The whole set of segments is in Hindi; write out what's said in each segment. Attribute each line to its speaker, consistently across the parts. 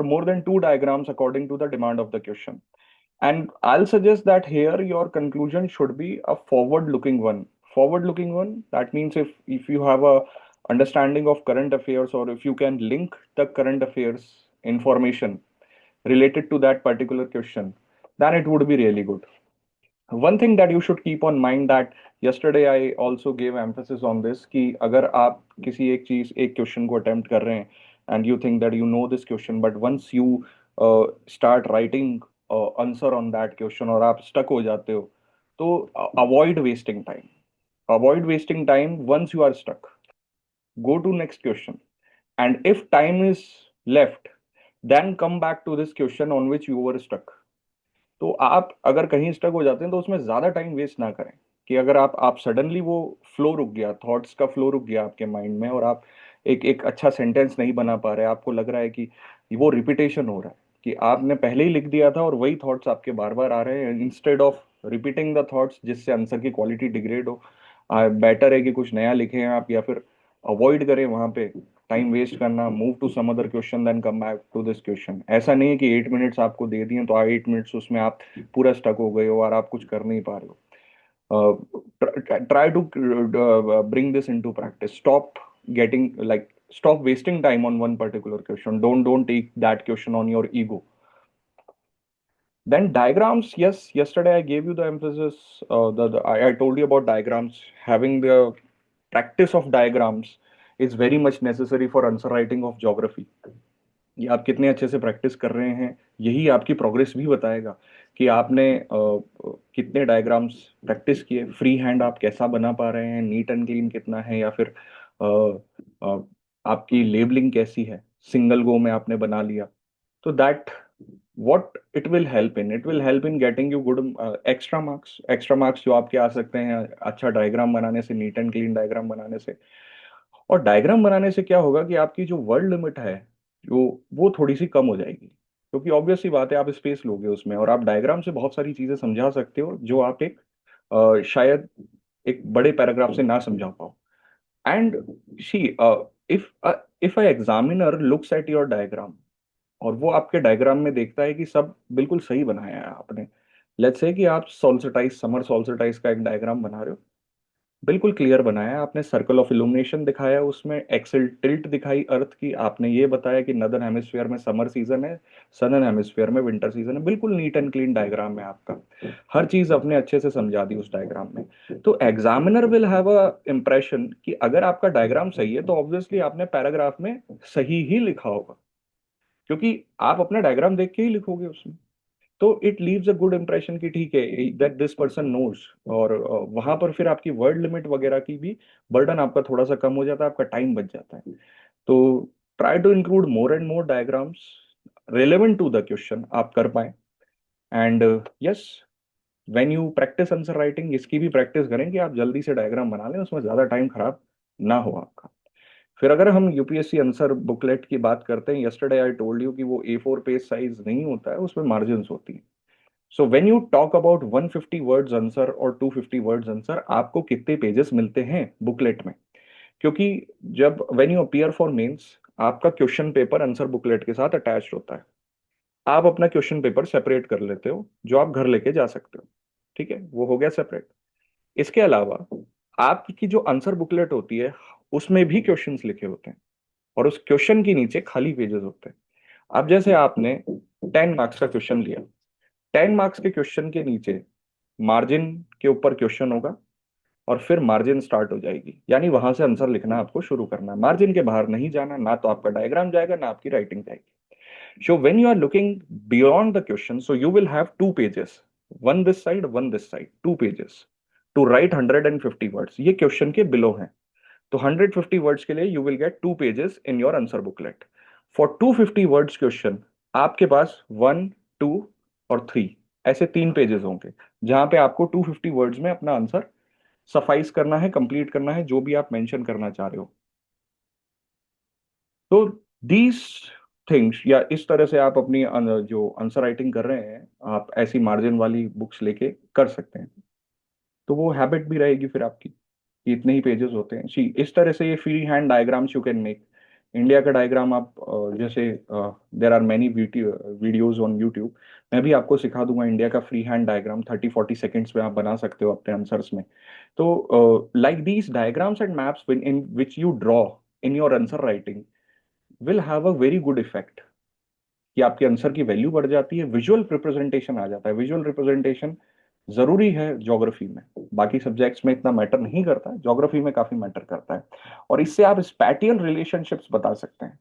Speaker 1: more than two diagrams according to the demand of the question. And I'll suggest that here your conclusion should be a forward-looking one. Forward-looking one, that means if you have a understanding of current affairs, or if you can link the current affairs information related to that particular question, then it would be really good. One thing that you should keep on mind that yesterday I also gave emphasis on this कि अगर आप किसी एक क्वेश्चन को अटेम्प्ट कर रहे हैं and you think that you know this question, but once you start writing answer on that question और आप stuck हो जाते हो, तो avoid wasting time. Avoid wasting time. Once you are stuck, go to next question, and if time is left, then come back to this question on which you were stuck. तो आप अगर कहीं स्टक हो जाते हैं तो उसमें ज्यादा टाइम वेस्ट ना करें। कि अगर आप सडनली वो फ्लो रुक गया, थॉट्स का फ्लो रुक गया आपके माइंड में, और आप एक एक अच्छा सेंटेंस नहीं बना पा रहे, आपको लग रहा है कि वो रिपीटेशन हो रहा है, कि आपने पहले ही लिख दिया था और वही थॉट्स आपके बार बार आ रहे हैं, instead of repeating the thoughts जिससे आंसर की क्वालिटी डिग्रेड हो। बेटर है कि कुछ नया लिखें आप, या फिर अवॉइड करें वहां पे टाइम वेस्ट करना, move to some other question then come back to this question. ऐसा नहीं है कि 8 मिनट्स आपको दे दिए तो 8 मिनट्स उसमें आप पूरा स्टक हो गए हो और आप कुछ कर नहीं पा रहे हो। Try to bring this into practice. Stop wasting time on one particular question. Don't take that question on your ego. Then diagrams, yes, yesterday I gave you the emphasis. I told you about diagrams. Having the practice of diagrams is very much necessary for answer writing of geography. ये आप कितने अच्छे से प्रैक्टिस कर रहे हैं, यही आपकी प्रोग्रेस भी बताएगा कि आपने कितने डायग्राम्स प्रैक्टिस किए, फ्री हैंड आप कैसा बना पा रहे हैं, नीट एंड क्लीन कितना है, या फिर अ, अ, आपकी लेबलिंग कैसी है, सिंगल गो में आपने बना लिया। तो that what it will help in getting you good extra marks जो आपके आ सकते हैं अच्छा डायग्राम बनाने से, नीट एंड क्लीन डायग्राम बनाने से। और डायग्राम बनाने से क्या होगा कि आपकी जो वर्ड लिमिट है जो वो थोड़ी सी कम हो जाएगी, क्योंकि ऑब्वियस सी बात है आप स्पेस लोगे उसमें, और आप डायग्राम से बहुत सारी चीजें समझा सकते हो जो आप शायद एक बड़े पैराग्राफ से ना समझा पाओ। And see if if a examiner looks at your diagram और वो आपके डायग्राम में देखता है कि सब बिल्कुल सही बनाया है आपने, लेट्स से कि आप सोल्सिटाइज, समर सोल्सिटाइज का एक डायग्राम बना रहे हो, बिल्कुल क्लियर बनाया है आपने, सर्कल ऑफ इल्यूमिनेशन दिखाया, उसमें एक्सेल टिल्ट दिखाई अर्थ की, आपने ये बताया कि नदर्न हेमिस्फीयर में समर सीजन है, सदर्न हेमिस्फीयर में विंटर सीजन है, बिल्कुल नीट एंड क्लीन डायग्राम है आपका, हर चीज अपने अच्छे से समझा दी उस डायग्राम में। तो examiner will have a impression कि अगर आपका डायग्राम सही है तो ऑब्वियसली आपने पैराग्राफ में सही ही लिखा होगा, क्योंकि आप अपना डायग्राम देख के ही लिखोगे उसमें। तो it leaves a good impression कि ठीक है दैट दिस पर्सन नोज। और वहां पर फिर आपकी वर्ड लिमिट वगैरह की भी बर्डन आपका थोड़ा सा कम हो जाता है, आपका टाइम बच जाता है। तो try to include more and more diagrams relevant to the question आप कर पाए। And yes, when you practice answer writing, इसकी भी प्रैक्टिस करें कि आप जल्दी से डायग्राम बना लें, उसमें ज्यादा टाइम खराब ना हो आपका। फिर अगर हम यूपीएससी आंसर बुकलेट की बात करते हैं, यस्टरडे आई टोल्ड यू कि वो A4 पेज साइज नहीं होता है, उसमें मार्जिन होती है। सो when you talk about 150 words answer और 250 वर्ड्स आंसर, आपको कितने पेजेस मिलते हैं बुकलेट में? क्योंकि जब when you appear for mains, आपका क्वेश्चन पेपर आंसर बुकलेट के साथ अटैच्ड होता है। आप अपना क्वेश्चन पेपर सेपरेट कर लेते हो जो आप घर लेके जा सकते हो, ठीक है, वो हो गया सेपरेट। इसके अलावा आपकी जो आंसर बुकलेट होती है उसमें भी क्वेश्चंस लिखे होते हैं, और उस क्वेश्चन के नीचे खाली पेजेस होते हैं। अब जैसे आपने 10 मार्क्स का क्वेश्चन लिया, 10 मार्क्स के क्वेश्चन के नीचे मार्जिन के ऊपर क्वेश्चन होगा, और फिर मार्जिन स्टार्ट हो जाएगी, यानी वहां से आंसर लिखना आपको शुरू करना है, मार्जिन के बाहर नहीं जाना, ना तो आपका डायग्राम जाएगा ना आपकी राइटिंग जाएगी। So when you are looking beyond the question, so you will have 2 pages, one this side, 2 pages to write 150 words, ये क्वेश्चन के बिलो हैं। तो 150 वर्ड्स के लिए you will get 2 pages in your answer booklet. For 250 words question आपके पास 1, 2 और 3 ऐसे 3 पेजेस होंगे, जहां पे आपको 250 वर्ड्स में अपना आंसर सफाइस करना है, कंप्लीट करना है, जो भी आप मेंशन करना चाह रहे हो। तो दीज थिंग्स, या इस तरह से आप अपनी जो आंसर राइटिंग कर रहे हैं, आप ऐसी मार्जिन वाली बुक्स लेके कर सकते हैं। तो वो हैबिट भी रहेगी फिर आपकी कि इतने ही पेजेस होते हैं। सी इस तरह से ये free hand diagrams you can make, India का डायग्राम आप जैसे there are many videos on YouTube, मैं भी आपको सिखा दूंगा इंडिया का फ्री हैंड डायग्राम 30-40 सेकेंड्स में आप बना सकते हो अपने आंसर्स में। तो like these diagrams and maps in which you draw in your answer writing will have a very good effect, कि आपके आंसर की वैल्यू बढ़ जाती है, विजुअल रिप्रेजेंटेशन आ जाता है। विजुअल रिप्रेजेंटेशन जरूरी है ज्योग्राफी में, बाकी सब्जेक्ट्स में इतना मैटर नहीं करता है, ज्योग्राफी में काफी मैटर करता है। और इससे आप स्पैटियल रिलेशनशिप्स बता सकते हैं।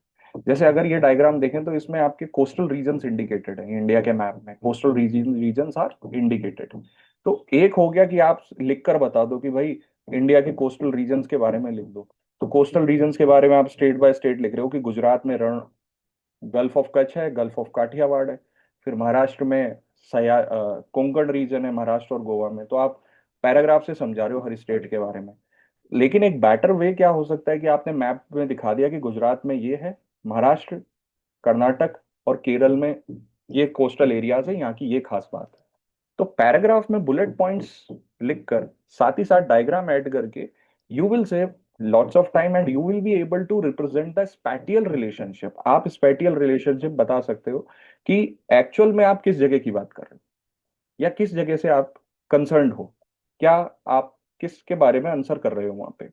Speaker 1: जैसे अगर ये डायग्राम देखें तो इसमें आपके कोस्टल रीजन्स इंडिकेटेड है, इंडिया के मैप में कोस्टल रीजन्स आर इंडिकेटेड। तो एक हो गया कि आप लिख कर बता दो कि भाई इंडिया के कोस्टल रीजन्स के बारे में लिख दो। तो कोस्टल रीजन्स के बारे में आप स्टेट बाय स्टेट लिख रहे हो कि गुजरात में रण, गल्फ ऑफ कच्छ है, गल्फ ऑफ काठियावाड़ है। फिर महाराष्ट्र में कोंकण रीजन है, महाराष्ट्र और गोवा में। तो आप पैराग्राफ से समझा रहे हो हर स्टेट के बारे में। लेकिन एक बेटर वे क्या हो सकता है कि आपने मैप में दिखा दिया कि गुजरात में ये है, महाराष्ट्र, कर्नाटक और केरल में ये कोस्टल एरियाज है, यहाँ की ये खास बात है। तो पैराग्राफ में बुलेट पॉइंट्स लिखकर साथ ही साथ डायग्राम ऐड करके you will save lots of time and you will be able to represent the spatial relationship. आप स्पैटियल रिलेशनशिप बता सकते हो कि एक्चुअल में आप किस जगह की बात कर रहे हो, या किस जगह से आप कंसर्न हो, क्या आप किसके बारे में आंसर कर रहे हो वहां पे।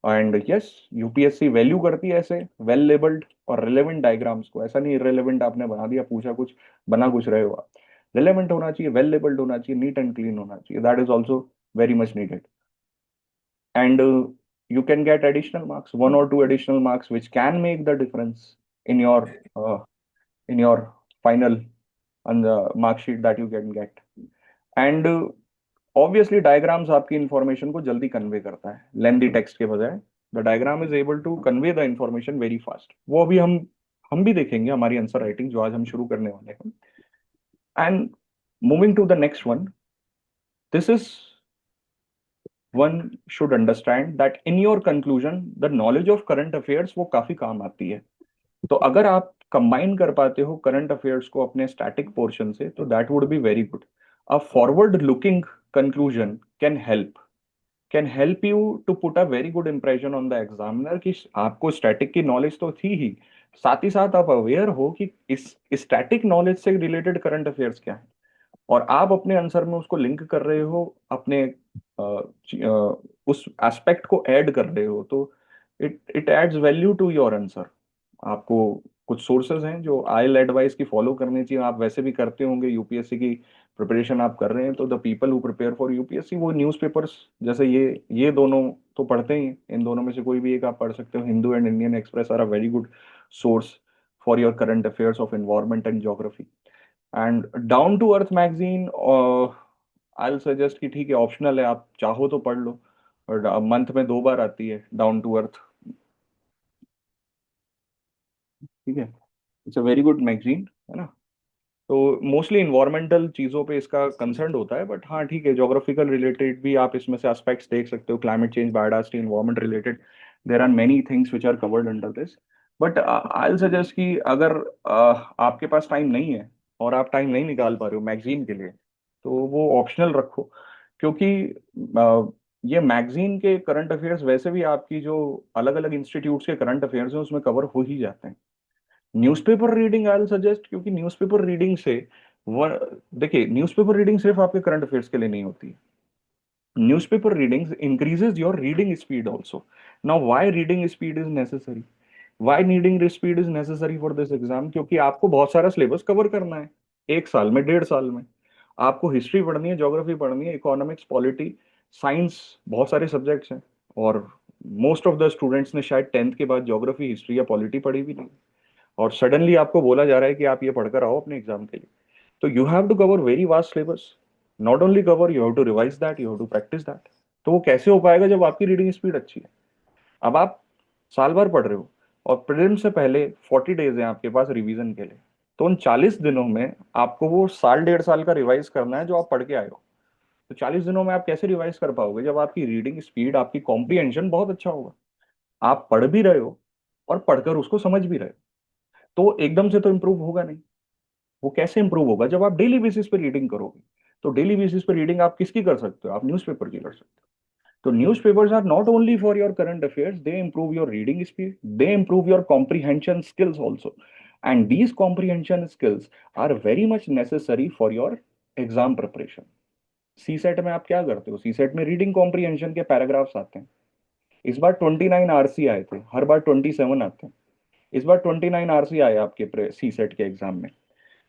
Speaker 1: एंड यस, यूपीएससी वैल्यू करती है ऐसे वेल लेबल्ड और रिलेवेंट डायग्राम्स को। ऐसा नहीं इरेलीवेंट आपने बना दिया, पूछा कुछ बना कुछ रहे हो आप। रिलेवेंट होना चाहिए, वेल लेबल्ड होना चाहिए, नीट एंड क्लीन होना चाहिए, that is also very much needed. And you can get additional marks, 1 or 2 additional marks, which can make the difference in your final on the mark sheet that you can get. And obviously diagrams आपकी इंफॉर्मेशन को जल्दी कन्वे करता है लेंदी टेक्स्ट के बजाय। The diagram is able to convey the information very fast. वो अभी हम भी देखेंगे हमारी आंसर राइटिंग जो आज हम शुरू करने वाले हैं। And moving to the next one, this is one should understand that in your conclusion the knowledge of current affairs वो काफी काम आती है। तो अगर आप कंबाइन कर पाते हो करंट अफेयर्स को अपने स्टैटिक पोर्शन से तो that would be very good. A forward looking conclusion can help you to put a very good impression on the examiner कि आपको स्टैटिक की नॉलेज तो थी ही, साथ ही साथ आप अवेयर हो कि इस स्टैटिक नॉलेज से रिलेटेड करंट अफेयर्स क्या है, और आप अपने आंसर में उसको लिंक कर रहे हो, अपने उस एस्पेक्ट को ऐड कर रहे हो। तो it it adds value to your answer. आपको कुछ सोर्सेज हैं जो आयल एडवाइस की फॉलो करनी चाहिए, आप वैसे भी करते होंगे, यूपीएससी की प्रिपरेशन आप कर रहे हैं। तो the people who prepare for UPSC वो न्यूज़पेपर्स जैसे ये दोनों तो पढ़ते ही हैं। इन दोनों में से कोई भी एक आप पढ़ सकते हो। Hindu and Indian Express are a very good source for your current affairs of environment and geography. And Down to Earth magazine I will suggest कि ठीक है, ऑप्शनल है, आप चाहो तो पढ़ लो। और मंथ में 2 बार आती है डाउन टू अर्थ, ठीक है। It's a very good magazine, है ना। तो मोस्टली इन्वायरमेंटल चीज़ों पे इसका कंसर्न होता है, बट हाँ ठीक है, ज्योग्राफिकल रिलेटेड भी आप इसमें से एस्पेक्ट्स देख सकते हो, climate change, biodiversity, environment related. There are many things which are covered under this. But I will suggest कि अगर आपके पास टाइम नहीं है और आप टाइम नहीं निकाल पा रहे हो मैगजीन के लिए, तो वो ऑप्शनल रखो। क्योंकि ये मैगजीन के करंट अफेयर्स वैसे भी आपकी जो अलग अलग इंस्टीट्यूट्स के करंट अफेयर्स हैं उसमें कवर हो ही जाते हैं। Newspaper reading I will suggest, क्योंकि न्यूज़पेपर रीडिंग से वो, देखिए न्यूज़पेपर रीडिंग सिर्फ आपके करंट अफेयर्स के लिए नहीं होती है। Newspaper reading increases your reading speed also. Now why reading speed is necessary, why reading speed is necessary for this exam? क्योंकि आपको बहुत सारा सिलेबस कवर करना है, 1 साल में, 1.5 साल में। आपको हिस्ट्री पढ़नी है, ज्योग्राफी पढ़नी है, इकोनॉमिक्स, पॉलिटी, साइंस, बहुत सारे सब्जेक्ट्स हैं। और मोस्ट ऑफ द स्टूडेंट्स ने शायद 10th के बाद ज्योग्राफी, हिस्ट्री या पॉलिटी पढ़ी भी नहीं, और सडनली आपको बोला जा रहा है कि आप ये पढ़कर आओ अपने एग्जाम के लिए। तो you have to cover very vast syllabus. Not only cover, you have to revise that, you have to practice that. तो वो कैसे हो पाएगा जब आपकी रीडिंग स्पीड अच्छी है? अब आप साल भर पढ़ रहे हो और प्रीलिम्स से पहले 40 डेज हैं आपके पास रिवीजन के लिए। तो उन 40 दिनों में आपको वो साल 1.5 साल का रिवाइज करना है जो आप पढ़ के आए हो। तो 40 दिनों में आप कैसे रिवाइज कर पाओगे जब आपकी रीडिंग स्पीड, आपकी कॉम्प्रिहेंशन बहुत अच्छा होगा, आप पढ़ भी रहे हो और पढ़कर उसको समझ भी रहे हो। तो एकदम से तो इम्प्रूव होगा नहीं। वो कैसे इंप्रूव होगा? जब आप डेली बेसिस पे रीडिंग करोगे। तो डेली बेसिस पे रीडिंग आप किसकी कर सकते हो? आप न्यूज़पेपर की कर सकते हो। So newspapers are not only for your current affairs, they improve your reading speed, they improve your comprehension skills also. And these comprehension skills are very much necessary for your exam preparation. CSAT में आप क्या करते हो? सी सेट में रीडिंग कॉम्प्रीहेंशन के पैराग्राफ्स आते हैं। इस बार 29 आरसी आए थे, हर बार 27 आते हैं। इस बार 29 आरसी आए आपके सी सेट के एग्जाम में।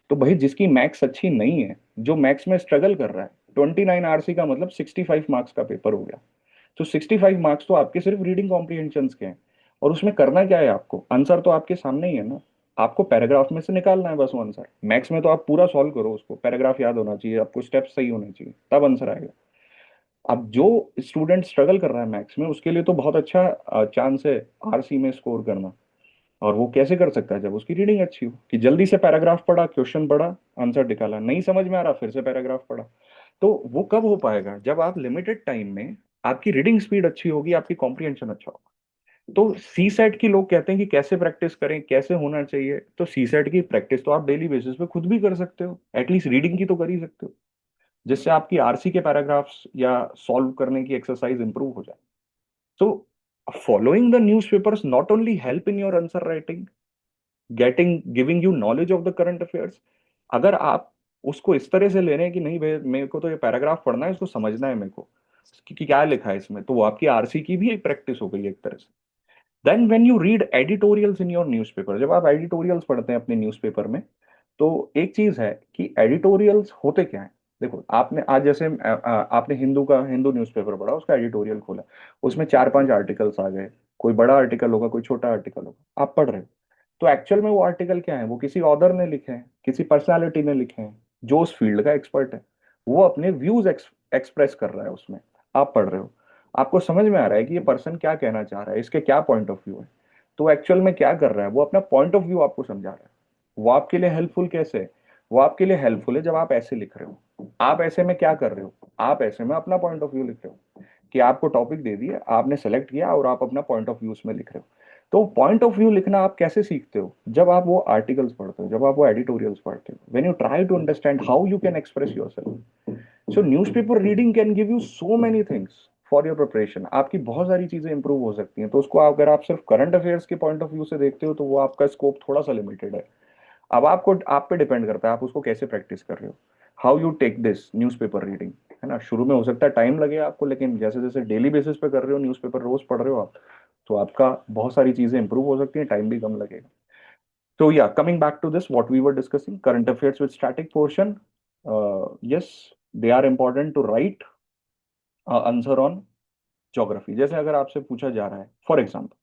Speaker 1: तो भाई जिसकी मैथ्स अच्छी नहीं है, जो मैथ्स में स्ट्रगल कर रहा है, 29 आरसी का मतलब 65 मार्क्स का पेपर हो गया। तो 65 मार्क्स तो आपके सिर्फ रीडिंग कॉम्प्रीहेंशन के हैं। और उसमें करना क्या है आपको? आंसर तो आपके सामने ही है ना, आपको पैराग्राफ में से निकालना है बस वो आंसर। मैथ्स में तो आप पूरा सॉल्व करो, उसको पैराग्राफ याद होना चाहिए, आपको स्टेप्स सही होने चाहिए, तब आंसर आएगा। अब जो स्टूडेंट स्ट्रगल कर रहा है मैथ्स में, उसके लिए तो बहुत अच्छा चांस है आरसी में स्कोर करना। और वो कैसे कर सकता है? जब उसकी रीडिंग अच्छी हो, कि जल्दी से पैराग्राफ पढ़ा, क्वेश्चन पढ़ा, आंसर निकाला, नहीं समझ में आ रहा फिर से पैराग्राफ पढ़ा। तो वो कब हो पाएगा? जब आप लिमिटेड टाइम में, आपकी रीडिंग स्पीड अच्छी होगी, आपकी कॉम्प्रिहेंशन अच्छा होगा। तो सी सेट की लोग कहते हैं कि कैसे प्रैक्टिस करें, कैसे होना चाहिए। तो सी सेट की प्रैक्टिस तो आप डेली बेसिस पे खुद भी कर सकते हो, एटलीस्ट रीडिंग की तो कर ही सकते हो, जिससे आपकी आरसी के पैराग्राफ्स या सॉल्व करने की एक्सरसाइज इंप्रूव हो जाए। तो following the newspapers not only help in your answer writing, getting giving you knowledge of the current affairs. अगर आप उसको इस तरह से ले रहे हैं कि नहीं भाई मेरे को तो ये पैराग्राफ पढ़ना है, इसको समझना है मेरे को कि क्या लिखा है इसमें, तो वो आपकी आरसी की भी एक प्रैक्टिस हो गई एक तरह से। Then when you read editorials in your newspaper, जब आप एडिटोरियल्स पढ़ते हैं अपने न्यूज़पेपर में, तो एक चीज है कि एडिटोरियल्स होते क्या है। देखो आपने आज जैसे आपने हिंदू न्यूज़पेपर पढ़ा, उसका एडिटोरियल खोला, उसमें 4-5 आर्टिकल्स आ गए, कोई बड़ा आर्टिकल होगा, कोई छोटा आर्टिकल होगा, आप पढ़ रहे हो। तो एक्चुअल में वो आर्टिकल क्या है? वो किसी ऑथर ने लिखे हैं, किसी पर्सनालिटी ने लिखे हैं, जो उस फील्ड का एक्सपर्ट है। वो अपने व्यूज एक्सप्रेस कर रहा है उसमें, आप पढ़ रहे हो, आपको समझ में आ रहा है कि ये पर्सन क्या कहना चाह रहा है, इसके क्या पॉइंट ऑफ व्यू है। तो एक्चुअल में क्या कर रहा है? वो अपना पॉइंट ऑफ व्यू आपको समझा रहा है। वो आपके लिए हेल्पफुल कैसे है? वो आपके लिए हेल्पफुल है जब आप ऐसे लिख रहे हो। आप ऐसे में क्या कर रहे हो? आप ऐसे में अपना पॉइंट ऑफ व्यू लिख रहे हो, कि आपको टॉपिक दे दिया, आपने सेलेक्ट किया और आप अपना पॉइंट ऑफ व्यू उसमें लिख रहे हो। तो पॉइंट ऑफ व्यू लिखना आप कैसे सीखते हो? जब आप वो आर्टिकल्स पढ़ते हो, जब आप वो एडिटोरियल्स पढ़ते हो, when you try to understand how you can express yourself. So newspaper reading can give you so many things for your preparation. आपकी बहुत सारी चीजें इंप्रूव हो सकती हैं। तो उसको अगर आप सिर्फ करंट अफेयर्स के पॉइंट ऑफ व्यू से देखते हो, तो वो आपका स्कोप थोड़ा सा लिमिटेड है। अब आपको, आप पे डिपेंड करता है आप उसको कैसे प्रैक्टिस कर रहे हो, how you take this newspaper reading, है ना। शुरू में हो सकता है टाइम लगे आपको, लेकिन जैसे जैसे डेली बेसिस पे कर रहे हो, न्यूज़पेपर रोज पढ़ रहे हो आप, तो आपका बहुत सारी चीजें इंप्रूव हो सकती हैं, टाइम भी कम लगेगा। तो yeah coming back to this what we were discussing, current affairs with static portion, yes, they are important to write answer on geography. जैसे अगर आपसे पूछा जा रहा है, for example,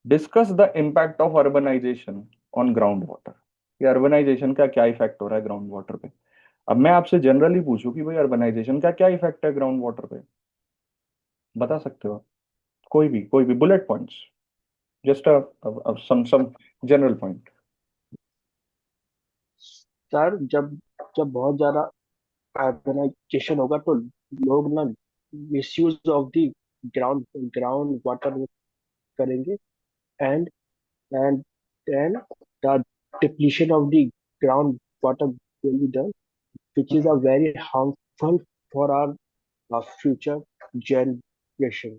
Speaker 1: discuss the impact of urbanisation on ground water. ये अर्बनाइजेशन का क्या इफेक्ट हो रहा है ग्राउंड वाटर पे? अब मैं आपसे जनरली पूछूं कि भाई अर्बनाइजेशन का क्या इफेक्ट है ग्राउंड वाटर पे, बता सकते हो आप? कोई भी bullet points, just some general point.
Speaker 2: Sir, जब जब बहुत ज्यादा अर्बनाइजेशन होगा तो लोग ना misuse of the ground ground water करेंगे। And and then the depletion of the ground water will be done, which is a very harmful for our future generation.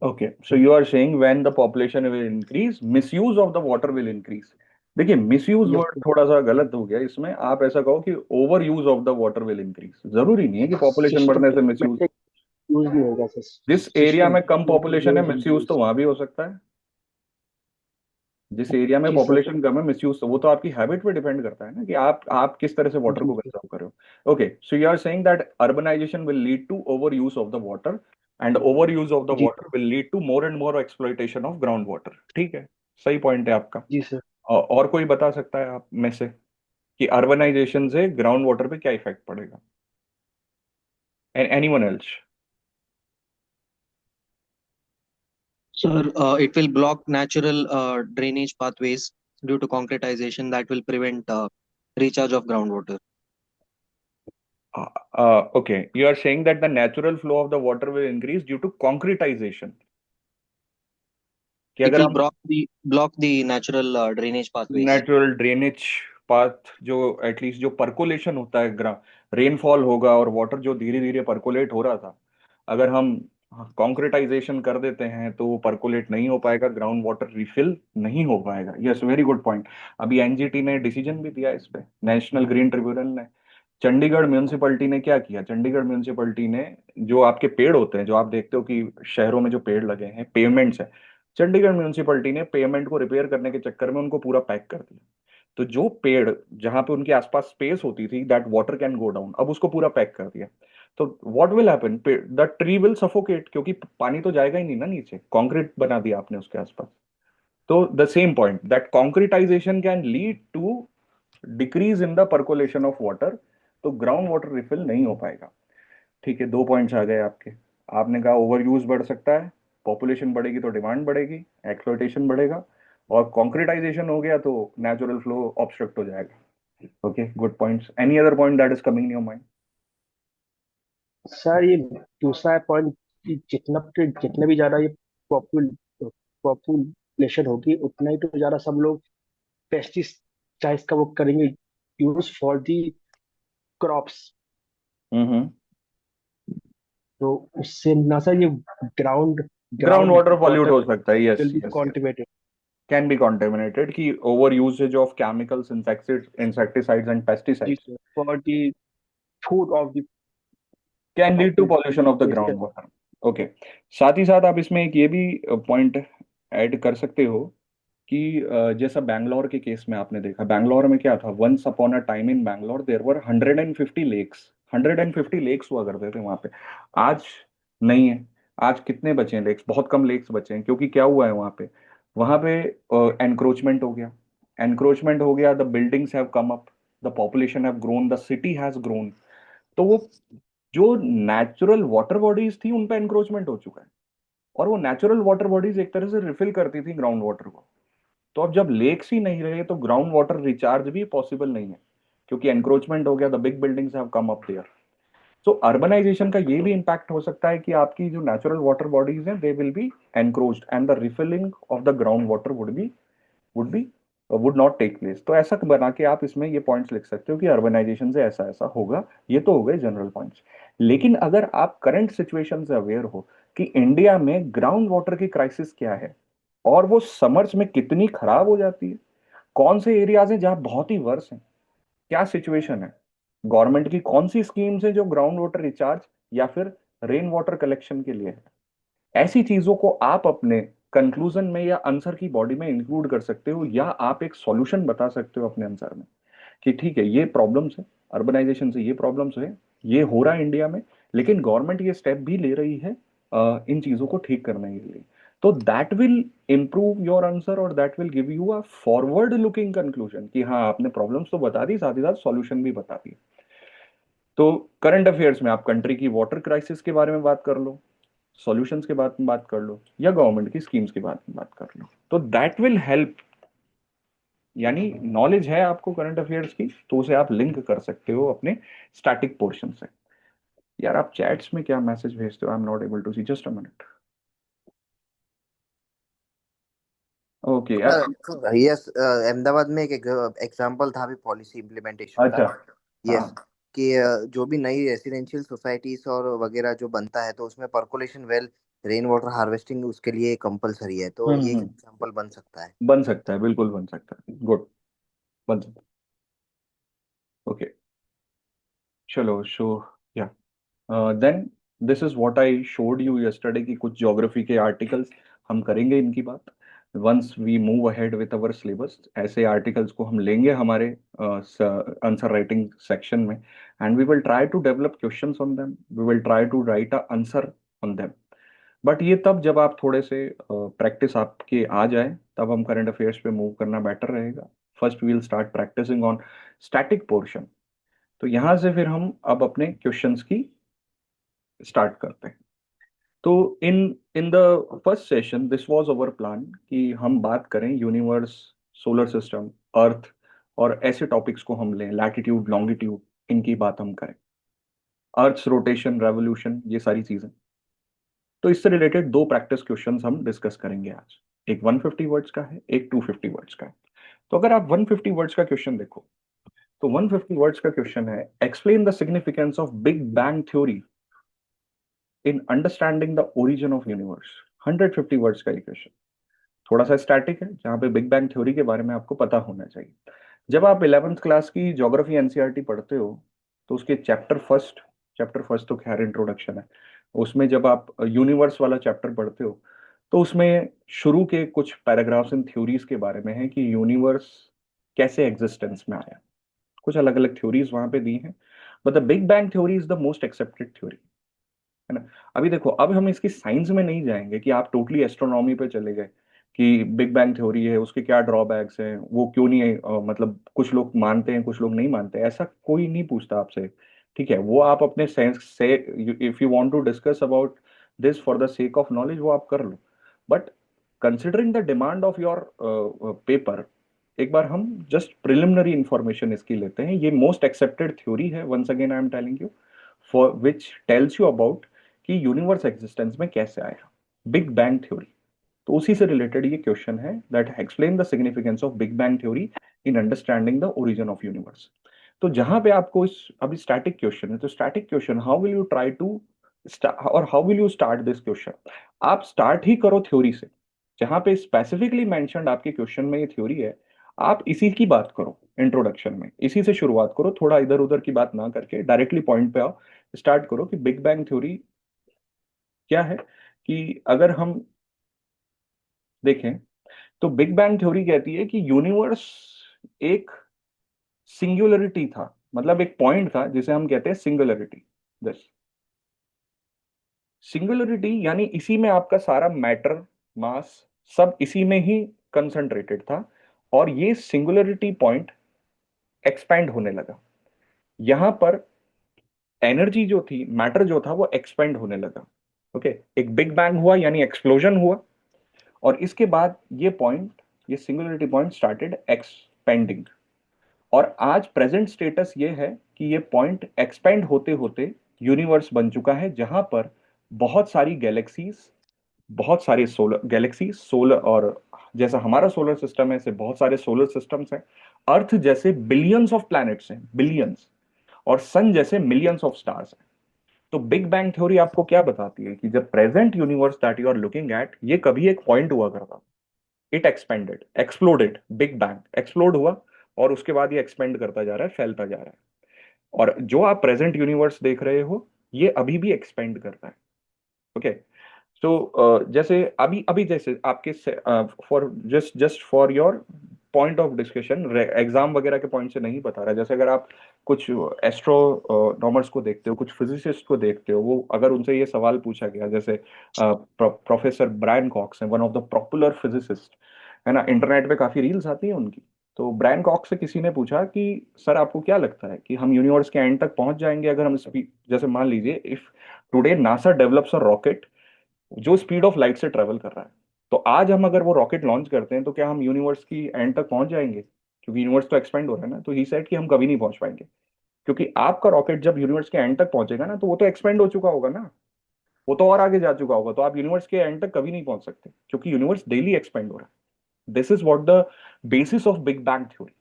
Speaker 1: Okay, so you are saying when the population will increase, misuse of the water will increase. देखिए मिसयूज
Speaker 2: Yes,
Speaker 1: वर्ड
Speaker 2: sir.
Speaker 1: थोड़ा सा गलत हो गया इसमें, आप ऐसा कहो कि over use of the water will increase. जरूरी नहीं है कि पॉपुलेशन बढ़ने से मिसयूज।
Speaker 2: सिस्टमेटिक यूज नहीं होगा सर।
Speaker 1: जिस एरिया में कम
Speaker 2: सिस्टमेटिक
Speaker 1: पॉपुलेशन है, मिसयूज तो
Speaker 2: यूज।
Speaker 1: वहां भी हो सकता है। जिस एरिया में
Speaker 2: जी सर।
Speaker 1: पॉपुलेशन कम है, मिसयूज तो वो तो आपकी हैबिट पे डिपेंड करता है ना, कि आप किस तरह से वाटर
Speaker 2: जी
Speaker 1: को
Speaker 2: सर।
Speaker 1: कंजर्व कर रहे हो। Okay, so you are saying that urbanisation will lead to over use of the water, and over use of the
Speaker 2: जी
Speaker 1: water will lead to more and more exploitation of ground water. ठीक है, सही पॉइंट है आपका।
Speaker 2: जी सर।
Speaker 1: और कोई बता सकता है आप में से कि अर्बनाइजेशन से ग्राउंड वाटर पे क्या इफेक्ट पड़ेगा? Anyone else?
Speaker 3: Sir, it will block natural drainage pathways due to concretization that will prevent recharge of groundwater.
Speaker 1: Okay, you are saying that the natural flow of the water will increase due to concretization, कि
Speaker 3: It
Speaker 1: अगर
Speaker 3: will
Speaker 1: हम
Speaker 3: block the natural drainage pathways.
Speaker 1: Natural drainage path, जो एटलीस्ट जो परकोलेशन होता है, रेनफॉल होगा और वाटर जो धीरे धीरे परकोलेट हो रहा था, अगर हम कॉन्क्रिटाइजेशन कर देते हैं तो वो परकोलेट नहीं हो पाएगा, ग्राउंड वाटर रिफिल नहीं हो पाएगा। Yes, very good point. अभी एनजीटी ने डिसीजन भी दिया इस पे, नेशनल ग्रीन ट्रिब्यूनल ने। चंडीगढ़ म्यूनिसिपैलिटी ने क्या किया, चंडीगढ़ म्यूनिसिपैलिटी ने जो आपके पेड़ होते हैं, जो आप देखते हो कि शहरों में जो पेड़ लगे हैं, पेमेंट्स है, चंडीगढ़ म्यूनिसिपैलिटी ने पेमेंट को रिपेयर करने के चक्कर में उनको पूरा पैक कर दिया। तो जो पेड़ जहां पे उनके आसपास स्पेस होती थी that water can go down, अब उसको पूरा पैक कर दिया। तो what will happen, the tree will suffocate, क्योंकि पानी तो जाएगा ही नहीं ना नीचे, कंक्रीट बना दिया आपने उसके आसपास। तो the same point, that concretization can lead to decrease in the percolation of water, तो ग्राउंड वाटर रिफिल नहीं हो पाएगा। ठीक है, 2 पॉइंट्स आ गए आपके। आपने कहा ओवर यूज बढ़ सकता है, पॉपुलेशन बढ़ेगी तो डिमांड बढ़ेगी, एक्सप्लॉइटेशन बढ़ेगा, और कॉन्क्रिटाइजेशन हो गया तो नेचुरल फ्लो ऑब्स्ट्रक्ट हो जाएगा। Okay, good points. Any other point that is coming in your mind?
Speaker 2: Sir ये दूसरा पॉइंट कि जितना भी ज्यादा ये पॉपुल पॉपुलेशन होगी, उतना ही तो ज्यादा सब लोग पेस्टिसाइड्स का वो करेंगे use for the crops.
Speaker 1: Hmm.
Speaker 2: तो उससे ना सर ये ground
Speaker 1: ground
Speaker 2: ground
Speaker 1: water pollute
Speaker 2: water
Speaker 1: हो सकता है, yes
Speaker 2: will be
Speaker 1: yes yes,
Speaker 2: कॉन्टिवेटेड।
Speaker 1: कैन बी कॉन्टेमिनेटेड, कि over usage of chemicals, insecticides and
Speaker 2: जी
Speaker 1: pesticides
Speaker 2: sir, for the food of the
Speaker 1: can lead to pollution of the
Speaker 2: population.
Speaker 1: Ground water. Okay, साथ ही साथ आप इसमें एक ये भी पॉइंट ऐड कर सकते हो कि जैसा बैंगलोर के केस में आपने देखा, बैंगलोर में क्या था, once upon a time in Bangalore there were 150 lakes, 150 lakes हुआ करते थे वहां पे। आज नहीं है। आज कितने बचे हैं लेक्स? बहुत कम लेक्स बचे हैं, क्योंकि क्या हुआ है वहां पे एनक्रोचमेंट हो गया। एनक्रोचमेंट हो गया, the buildings have come up, the population have grown, the city has grown. तो वो जो नेचुरल वाटर बॉडीज थी उन पे एनक्रोचमेंट हो चुका है, और वो नेचुरल वाटर बॉडीज एक तरह से रिफिल करती थी ग्राउंड वाटर को। तो अब जब लेक्स ही नहीं रहे तो ग्राउंड वाटर रिचार्ज भी पॉसिबल नहीं है, क्योंकि एनक्रोचमेंट हो गया, the big buildings have come up there. So urbanisation का ये भी इम्पैक्ट हो सकता है कि आपकी जो नेचुरल वाटर बॉडीज हैं they will be encroached and the refilling of the ground water would be would not take place. तो ऐसा बना के आप इसमें ये पॉइंट्स लिख सकते हो कि अर्बनाइजेशन से ऐसा ऐसा होगा। ये तो हो गए जनरल पॉइंट्स। लेकिन अगर आप करंट सिचुएशन से अवेयर हो कि इंडिया में ग्राउंड वाटर की क्राइसिस क्या है, और वो समर्स में कितनी खराब हो जाती है, कौन से एरियाज हैं जहां बहुत ही वर्ष है, क्या सिचुएशन है, गवर्नमेंट की कौन सी स्कीम्स है जो ग्राउंड वाटर रिचार्ज या फिर रेन वाटर कलेक्शन के लिए है, ऐसी चीजों को आप अपने कंक्लूजन में या आंसर की बॉडी में इंक्लूड कर सकते हो, या आप एक सॉल्यूशन बता सकते हो अपने आंसर में कि ठीक है ये प्रॉब्लम्स है, अर्बनाइजेशन से ये प्रॉब्लम्स है, ये हो रहा है इंडिया में, लेकिन गवर्नमेंट ये स्टेप भी ले रही है इन चीजों को ठीक करने के लिए। तो that will improve your answer, और that will give you a forward looking conclusion कि हाँ आपने प्रॉब्लम्स तो बता दी, साथ ही साथ सॉल्यूशन भी बता दी। तो करंट अफेयर्स में आप कंट्री की वाटर क्राइसिस के बारे में बात कर लो, सॉल्यूशंस के बारे में बात कर लो, या गवर्नमेंट की स्कीम्स के बारे में बात कर लो, तो दैट विल हेल्प। यानी नॉलेज है आपको करंट अफेयर्स की, तो उसे आप लिंक कर सकते हो अपने स्टैटिक पोर्शन से। यार आप चैट्स में क्या मैसेज भेजते हो? I am not able to see, just a minute. Okay यार।
Speaker 4: यस, अहमदाबाद में एक एग्जांपल था अभी पॉलिसी इम्प्लीमेंटेशन का।
Speaker 1: अच्छा। हाँ।
Speaker 4: यस, कि जो भी नई रेसिडेंशियल सोसाइटीज और वगैरह जो बनता है तो उसमें percolation well, rain water harvesting उसके लिए कंपलसरी है, तो ये एक
Speaker 1: हम्म।
Speaker 4: एग्जांपल बन सकता है।
Speaker 1: बन सकता है, बिल्कुल बन सकता है, गुड, बन सकता है। ओके, चलो शो, या then this is what I showed you yesterday की कुछ ज्योग्राफी के आर्टिकल्स हम करेंगे इनकी बात once we move ahead with our syllabus. ऐसे आर्टिकल्स को हम लेंगे हमारे आंसर राइटिंग सेक्शन में, and we will try to develop questions on them, we will try to write a answer on them. But ये तब जब आप थोड़े से प्रैक्टिस आपके आ जाए, तब हम करंट अफेयर्स पे मूव करना बेटर रहेगा। First we will start practising on static portion. तो यहाँ से फिर हम अब अपने क्वेश्चंस की स्टार्ट करते हैं। तो in in the first session this was our plan कि हम बात करें यूनिवर्स, सोलर सिस्टम, अर्थ, और ऐसे टॉपिक्स को हम लें, लैटिट्यूड, लॉन्गिट्यूड, इनकी बात हम करें, अर्थ्स रोटेशन, रेवोल्यूशन, ये सारी चीजें। तो इससे रिलेटेड दो प्रैक्टिस क्वेश्चंस हम डिस्कस करेंगे आज। एक 150 वर्ड्स का है, एक 250 वर्ड्स का है। तो अगर आप 150 वर्ड्स का क्वेश्चन देखो, तो 150 वर्ड्स का क्वेश्चन है, explain the significance of big bang theory in understanding the origin of universe. 150 words का इक्वेशन, थोड़ा सा स्टैटिक है, जहाँ पे बिग बैंग थ्योरी के बारे में आपको पता होना चाहिए। जब आप 11th क्लास की ज्योग्राफी एनसीईआरटी पढ़ते हो तो उसके चैप्टर फर्स्ट तो खैर इंट्रोडक्शन है, उसमें जब आप यूनिवर्स वाला चैप्टर पढ़ते हो तो उसमें शुरू के कुछ पैराग्राफ्स इन थ्योरीज के बारे में है कि यूनिवर्स कैसे एग्जिस्टेंस में आया। कुछ अलग अलग थ्योरीज वहां पे दी हैं, but the big bang theory is the most accepted theory, है ना। अभी देखो, अब हम इसकी साइंस में नहीं जाएंगे कि आप टोटली एस्ट्रोनॉमी पे चले गए कि बिग बैंग थ्योरी है उसके क्या ड्रॉबैक्स हैं, वो क्यों नहीं है, मतलब कुछ लोग मानते हैं कुछ लोग नहीं मानते, ऐसा कोई नहीं पूछता आपसे। ठीक है, वो आप अपने सेंस से, if you want to discuss about this for the sake of knowledge, वो आप कर लो। But considering the demand of your paper, एक बार हम जस्ट प्रिलिमिनरी इंफॉर्मेशन इसकी लेते हैं। ये मोस्ट एक्सेप्टेड थ्योरी है, once again I am telling you, for which tells you about कि यूनिवर्स एग्जिस्टेंस में कैसे आया, बिग बैंग थ्योरी। तो उसी से रिलेटेड ये क्वेश्चन है, that explain the significance of big bang theory in understanding the origin of universe. तो जहां पे आपको इस, अभी स्टैटिक क्वेश्चन है, तो static question, how will you try to और how will you start this question. आप स्टार्ट ही करो थ्योरी से, जहां पे स्पेसिफिकली मेंशन्ड आपके क्वेश्चन में ये थ्योरी है, आप इसी की बात करो इंट्रोडक्शन में, इसी से शुरुआत करो, थोड़ा इधर उधर की बात ना करके डायरेक्टली पॉइंट पे आओ। स्टार्ट करो कि बिग बैंग थ्योरी क्या है। कि अगर हम देखें तो बिग बैंग थ्योरी कहती है कि यूनिवर्स एक सिंगुलरिटी था, मतलब एक पॉइंट था जिसे हम कहते हैं सिंगुलरिटी। दिस सिंगुलरिटी यानी इसी में आपका सारा मैटर, मास, सब इसी में ही कंसंट्रेटेड था, और ये सिंगुलरिटी पॉइंट एक्सपैंड होने लगा। यहां पर एनर्जी जो थी, मैटर जो था, वो एक्सपेंड होने लगा। ओके, एक बिग बैंग हुआ यानी एक्सप्लोजन हुआ, और इसके बाद ये पॉइंट, ये सिंगुलरिटी पॉइंट स्टार्टेड एक्सपेंडिंग। और आज प्रेजेंट स्टेटस ये है कि ये पॉइंट एक्सपेंड होते होते यूनिवर्स बन चुका है, जहां पर बहुत सारी गैलेक्सीज, बहुत सारे सोलर गैलेक्सीज, सोलर, और जैसा हमारा सोलर सिस्टम है ऐसे बहुत सारे सोलर सिस्टम्स हैं, अर्थ जैसे बिलियंस ऑफ प्लैनेट्स हैं, बिलियंस, और सन जैसे मिलियंस ऑफ स्टार्स हैं। तो बिग बैंग थ्योरी आपको क्या बताती है कि जब present universe that you are looking at, ये कभी एक पॉइंट हुआ करता, it expanded, exploded, big bang explode हुआ, और उसके बाद ये एक्सपेंड करता जा रहा है, फैलता जा रहा है। और जो आप प्रेजेंट यूनिवर्स देख रहे हो, ये अभी भी एक्सपेंड कर रहा है। ओके, तो जैसे अभी अभी जैसे आपके, for just just for your point of discussion, exam वगैरह के पॉइंट से नहीं बता रहा, जैसे अगर आप कुछ एस्ट्रोनॉमर्स को देखते हो, कुछ फिजिसिस्ट को देखते हो, वो अगर उनसे ये सवाल पूछा गया, जैसे प्रोफेसर ब्रायन कॉक्स हैं, one of the popular physicist, है ना, इंटरनेट पे काफी रील्स आती हैं उनकी। तो ब्रायन कॉक्स से किसी ने पूछा कि सर आपको क्या लगता है कि हम यूनिवर्स के एंड तक पहुंच जाएंगे अगर हम स्पीड, जैसे मान लीजिए if today NASA develops a rocket जो स्पीड ऑफ लाइट से ट्रेवल कर रहा है, तो आज हम अगर वो रॉकेट लॉन्च करते हैं तो क्या हम यूनिवर्स की एंड तक पहुंच जाएंगे, क्योंकि यूनिवर्स तो एक्सपेंड हो रहा है ना। तो ही सेड कि हम कभी नहीं पहुंच पाएंगे, क्योंकि आपका रॉकेट जब यूनिवर्स के एंड तक पहुंचेगा ना, तो वो तो एक्सपेंड हो चुका होगा ना, वो तो और आगे जा चुका होगा, तो आप यूनिवर्स के एंड तक कभी नहीं पहुंच सकते, क्योंकि यूनिवर्स डेली एक्सपेंड हो रहा है। This is what the basis of big bang theory,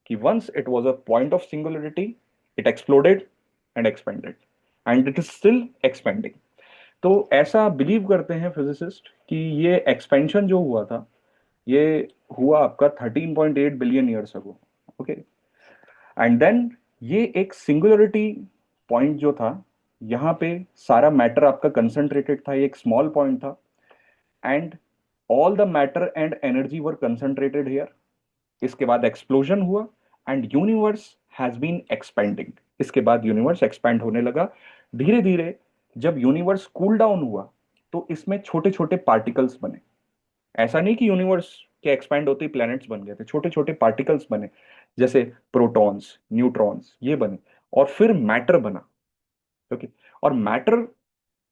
Speaker 1: कि once it was a point of singularity, it exploded and expanded, and it is still expanding। तो ऐसा बिलीव करते हैं फिजिसिस्ट कि ये एक्सपेंशन जो हुआ था, ये हुआ आपका 13.8 billion years ago. Okay, and then ये एक सिंगुलरिटी पॉइंट जो था, यहाँ पे सारा मैटर आपका कंसंट्रेटेड था, ये एक स्मॉल पॉइंट था, and all the matter and energy were concentrated here. इसके बाद एक्सप्लोजन हुआ, and universe has been expanding. इसके बाद यूनिवर्स एक्सपेंड होने लगा धीरे धीरे। जब यूनिवर्स कूल डाउन हुआ तो इसमें छोटे छोटे पार्टिकल्स बने। ऐसा नहीं कि यूनिवर्स के एक्सपेंड होते ही प्लैनेट्स बन गए थे, छोटे छोटे पार्टिकल्स बने, जैसे प्रोटॉन्स, न्यूट्रॉन्स, ये बने, और फिर मैटर बना। ओके, और मैटर,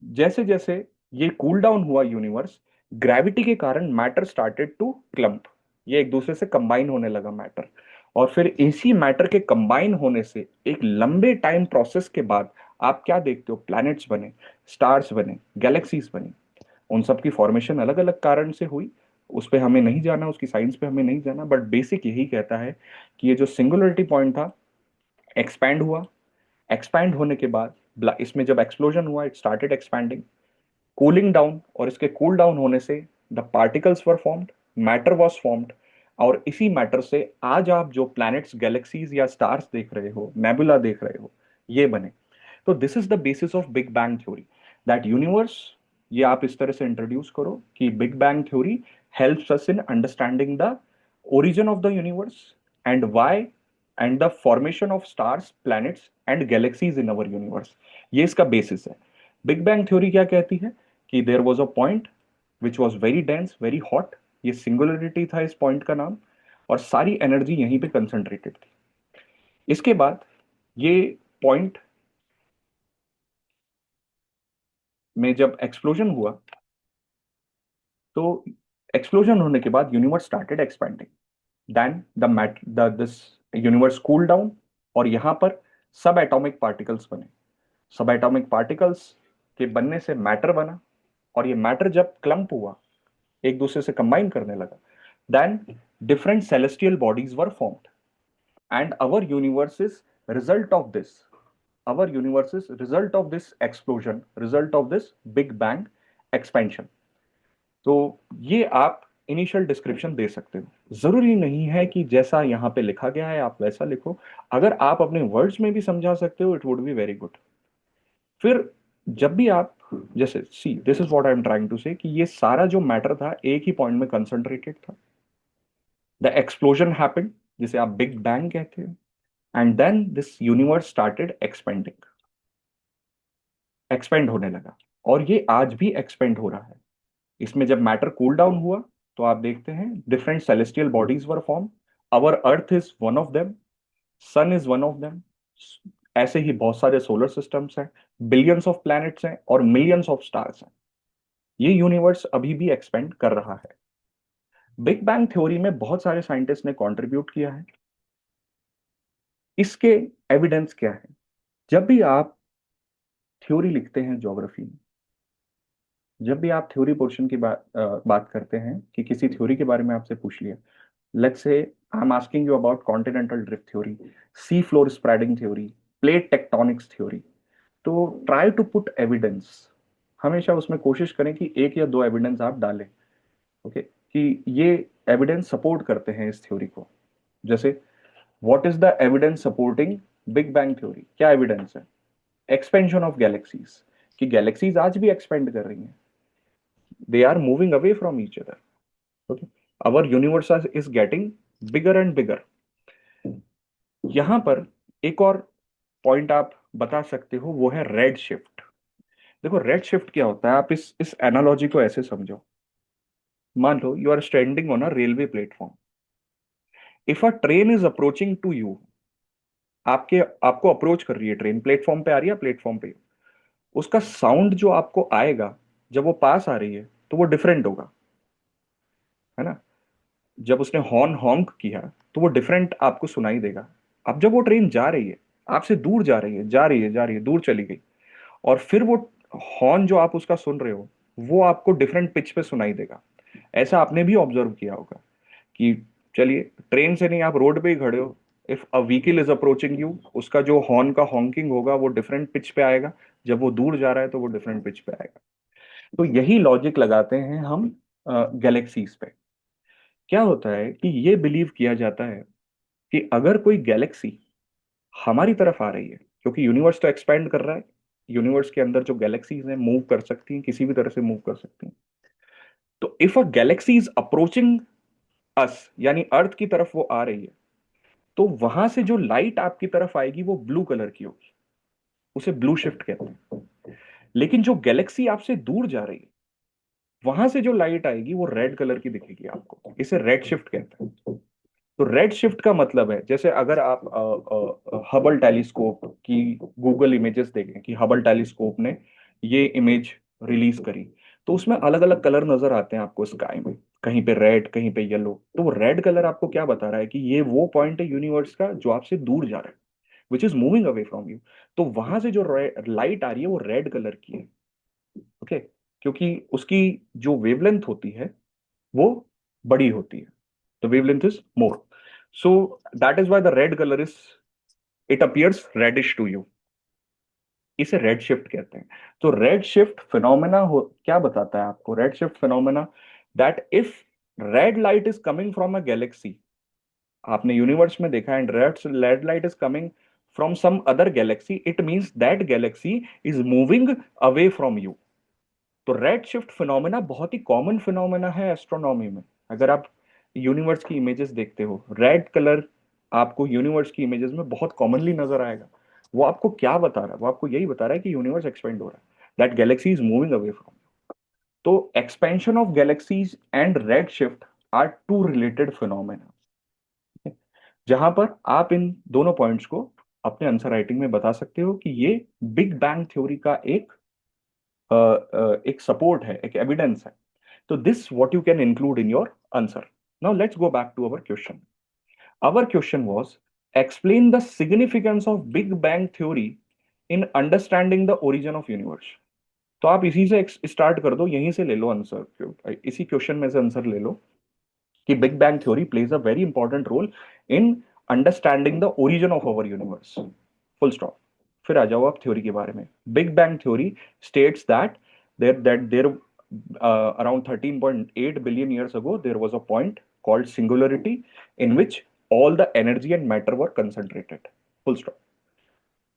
Speaker 1: जैसे जैसे ये कूल डाउन हुआ यूनिवर्स, ग्रेविटी के कारण मैटर स्टार्टेड टू क्लम्प, ये एक दूसरे से कंबाइन होने लगा मैटर। और फिर इसी मैटर के कंबाइन होने से एक लंबे टाइम प्रोसेस के बाद आप क्या देखते हो, प्लैनेट्स बने, स्टार्स बने, गैलेक्सीज बनी। उन सब की फॉर्मेशन अलग अलग कारण से हुई, उस पे हमें नहीं जाना, उसकी साइंस पे हमें नहीं जाना, बट बेसिक यही कहता है कि ये जो सिंगुलरिटी पॉइंट था, एक्सपैंड हुआ, एक्सपैंड होने के बाद इसमें जब एक्सप्लोजन हुआ, it started expanding, cooling down और इसके कूल डाउन होने से the particles were formed, matter was formed, और इसी मैटर से आज आप जो प्लैनेट्स, गैलेक्सीज या स्टार्स देख रहे हो, नेबुला देख रहे हो, ये बने। तो this is the basis of big bang theory, that universe, ये आप इस तरह से इंट्रोड्यूस करो कि big bang theory helps us in understanding the origin of the universe and why and the formation of stars, planets and galaxies in our universe. ये इसका बेसिस है। बिग बैंग थ्योरी क्या कहती है कि there was a point which was very dense, very hot, ये सिंगुलरिटी था इस पॉइंट का नाम, और सारी एनर्जी यहीं पे कंसंट्रेटेड थी। इसके बाद ये पॉइंट में जब एक्सप्लोजन हुआ, तो एक्सप्लोजन होने के बाद universe started expanding, then this universe cool down, और यहां पर सब एटॉमिक पार्टिकल्स बने। सब एटॉमिक पार्टिकल्स के बनने से मैटर बना, और ये मैटर जब क्लम्प हुआ, एक दूसरे से कंबाइन करने लगा, then different celestial bodies were formed, and our universe is result of this, our universe is result of this explosion, result of this big bang expansion. तो ये आप इनिशियल डिस्क्रिप्शन दे सकते हो। जरूरी नहीं है कि जैसा यहाँ पे लिखा गया है आप वैसा लिखो, अगर आप अपने वर्ड्स में भी समझा सकते हो, it would be very good. फिर जब भी आप, जैसे see this is what I am trying to say, कि ये सारा जो मैटर था एक ही पॉइंट में कंसंट्रेटेड था, द एक्सप्लोजन हैपेंड, जिसे आप बिग बैंग कहते हैं, and then this universe started expanding, expand होने लगा, और ये आज भी एक्सपेंड हो रहा है। इसमें जब मैटर कूल डाउन हुआ, तो आप देखते हैं different celestial bodies were form, our earth is one of them, sun is one of them, ऐसे ही बहुत सारे सोलर सिस्टम्स हैं, बिलियंस ऑफ प्लैनेट्स हैं और मिलियंस ऑफ स्टार्स हैं। ये यूनिवर्स अभी भी एक्सपेंड कर रहा है। बिग बैंग थ्योरी में बहुत सारे साइंटिस्ट ने कंट्रीब्यूट किया है। इसके एविडेंस क्या है? जब भी आप थ्योरी लिखते हैं ज्योग्राफी में, जब भी आप थ्योरी पोर्शन की बात करते हैं कि किसी थ्योरी के बारे में आपसे पूछ लिया, let's say I am asking you about continental drift theory, sea floor spreading theory, plate tectonics theory, तो ट्राई टू पुट एविडेंस। हमेशा उसमें कोशिश करें कि एक या दो एविडेंस आप डालें, ओके, कि ये एविडेंस सपोर्ट करते हैं इस थ्योरी को। जैसे what is the evidence supporting big bang theory? क्या एविडेंस है? एक्सपेंशन ऑफ गैलेक्सीज, कि गैलेक्सीज आज भी एक्सपेंड कर रही हैं, they are moving away from each other, okay, our universe is getting bigger and bigger. यहां पर एक और पॉइंट आप बता सकते हो, वो है रेड शिफ्ट। देखो रेड शिफ्ट क्या होता है, आप इस एनालॉजी को ऐसे समझो। मान लो you are standing on a railway platform, if a train is approaching to you, आपको अप्रोच कर रही है ट्रेन, प्लेटफॉर्म पे आ रही है, प्लेटफॉर्म पे, उसका साउंड जो आपको आएगा जब वो पास आ रही है, तो वो डिफरेंट होगा, है ना? जब उसने हॉर्न हॉन्क किया तो वो डिफरेंट आपको सुनाई देगा। अब जब वो ट्रेन जा रही है, आपसे दूर जा रही है, जा रही है, जा रही है, दूर चली गई, और फिर वो हॉर्न जो आप उसका सुन रहे हो, वो आपको डिफरेंट पिच पे सुनाई देगा। ऐसा आपने भी ऑब्जर्व किया होगा कि, चलिए ट्रेन से नहीं, आप रोड पे ही खड़े हो, if a vehicle is approaching you, उसका जो हॉर्न का हॉन्किंग होगा वो डिफरेंट पिच पे आएगा, जब वो दूर जा रहा है तो वो डिफरेंट पिच पे आएगा। तो यही लॉजिक लगाते हैं हम गैलेक्सीज पे। क्या होता है कि ये बिलीव किया जाता है कि अगर कोई गैलेक्सी हमारी तरफ आ रही है, क्योंकि यूनिवर्स तो एक्सपैंड कर रहा है, यूनिवर्स के अंदर जो गैलेक्सीज हैं मूव कर सकती हैं, किसी भी तरह से मूव कर सकती हैं। तो if a galaxy is approaching us, यानी अर्थ की तरफ वो आ रही है, तो वहां से जो लाइट आपकी तरफ आएगी वो ब्लू कलर की होगी, उसे ब्लू शिफ्ट कहते हैं। लेकिन जो गैलेक्सी आपसे दूर जा रही है, वहां से जो लाइट आएगी वो रेड कलर की दिखेगी आपको, इसे रेड शिफ्ट कहते हैं। तो रेड शिफ्ट का मतलब है, जैसे अगर आप हबल टेलीस्कोप की गूगल इमेजेस देखें, कि हबल टेलीस्कोप ने ये इमेज रिलीज करी, तो उसमें अलग अलग कलर नजर आते हैं आपको स्काई में, कहीं पे रेड, कहीं पे येलो। तो वो रेड कलर आपको क्या बता रहा है कि ये वो पॉइंट है यूनिवर्स का जो आपसे दूर जा रहा है, which is moving away from you. तो वहां से जो लाइट आ रही है वो रेड कलर की है, ओके, क्योंकि उसकी जो वेवलेंथ होती है वो बड़ी होती है, the wavelength is more, so that is why the red color is, it appears reddish to you. इसे रेड शिफ्ट कहते हैं। तो रेड शिफ्ट फिनोमेना हो क्या बताता है आपको? Red shift phenomena that if red light is coming from a galaxy, आपने यूनिवर्स में देखा, and red light is coming from some other galaxy, it means that galaxy is moving away from you. तो रेड शिफ्ट फिनोमेना बहुत ही कॉमन फिनोमेना है एस्ट्रोनॉमी में। अगर आप यूनिवर्स की इमेजेस देखते हो, रेड कलर आपको यूनिवर्स की इमेजेस में बहुत कॉमनली नजर आएगा। वो आपको क्या बता रहा है? वो आपको यही बता रहा है कि यूनिवर्स एक्सपेंड हो रहा है, that galaxy is moving away from. तो expansion of galaxies and red shift are two related phenomena, जहां पर आप इन दोनों पॉइंट्स को अपने आंसर राइटिंग में बता सकते हो कि ये बिग बैंग थ्योरी का एक सपोर्ट है, एक एविडेंस है। तो this what you can include in your answer. Now let's go back to our question. Our question was, explain the significance of Big Bang theory in understanding the origin of universe। तो आप इसी से स्टार्ट कर दो, यहीं से ले लो आंसर, इसी क्वेश्चन में से आंसर ले लो कि big bang theory plays a very important role in understanding the origin of our universe. Full stop. फिर आ जाओ आप थ्योरी के बारे में। Big bang theory states that there around 13.8 billion years ago there was a point called singularity in which all the energy and matter were concentrated. Full stop.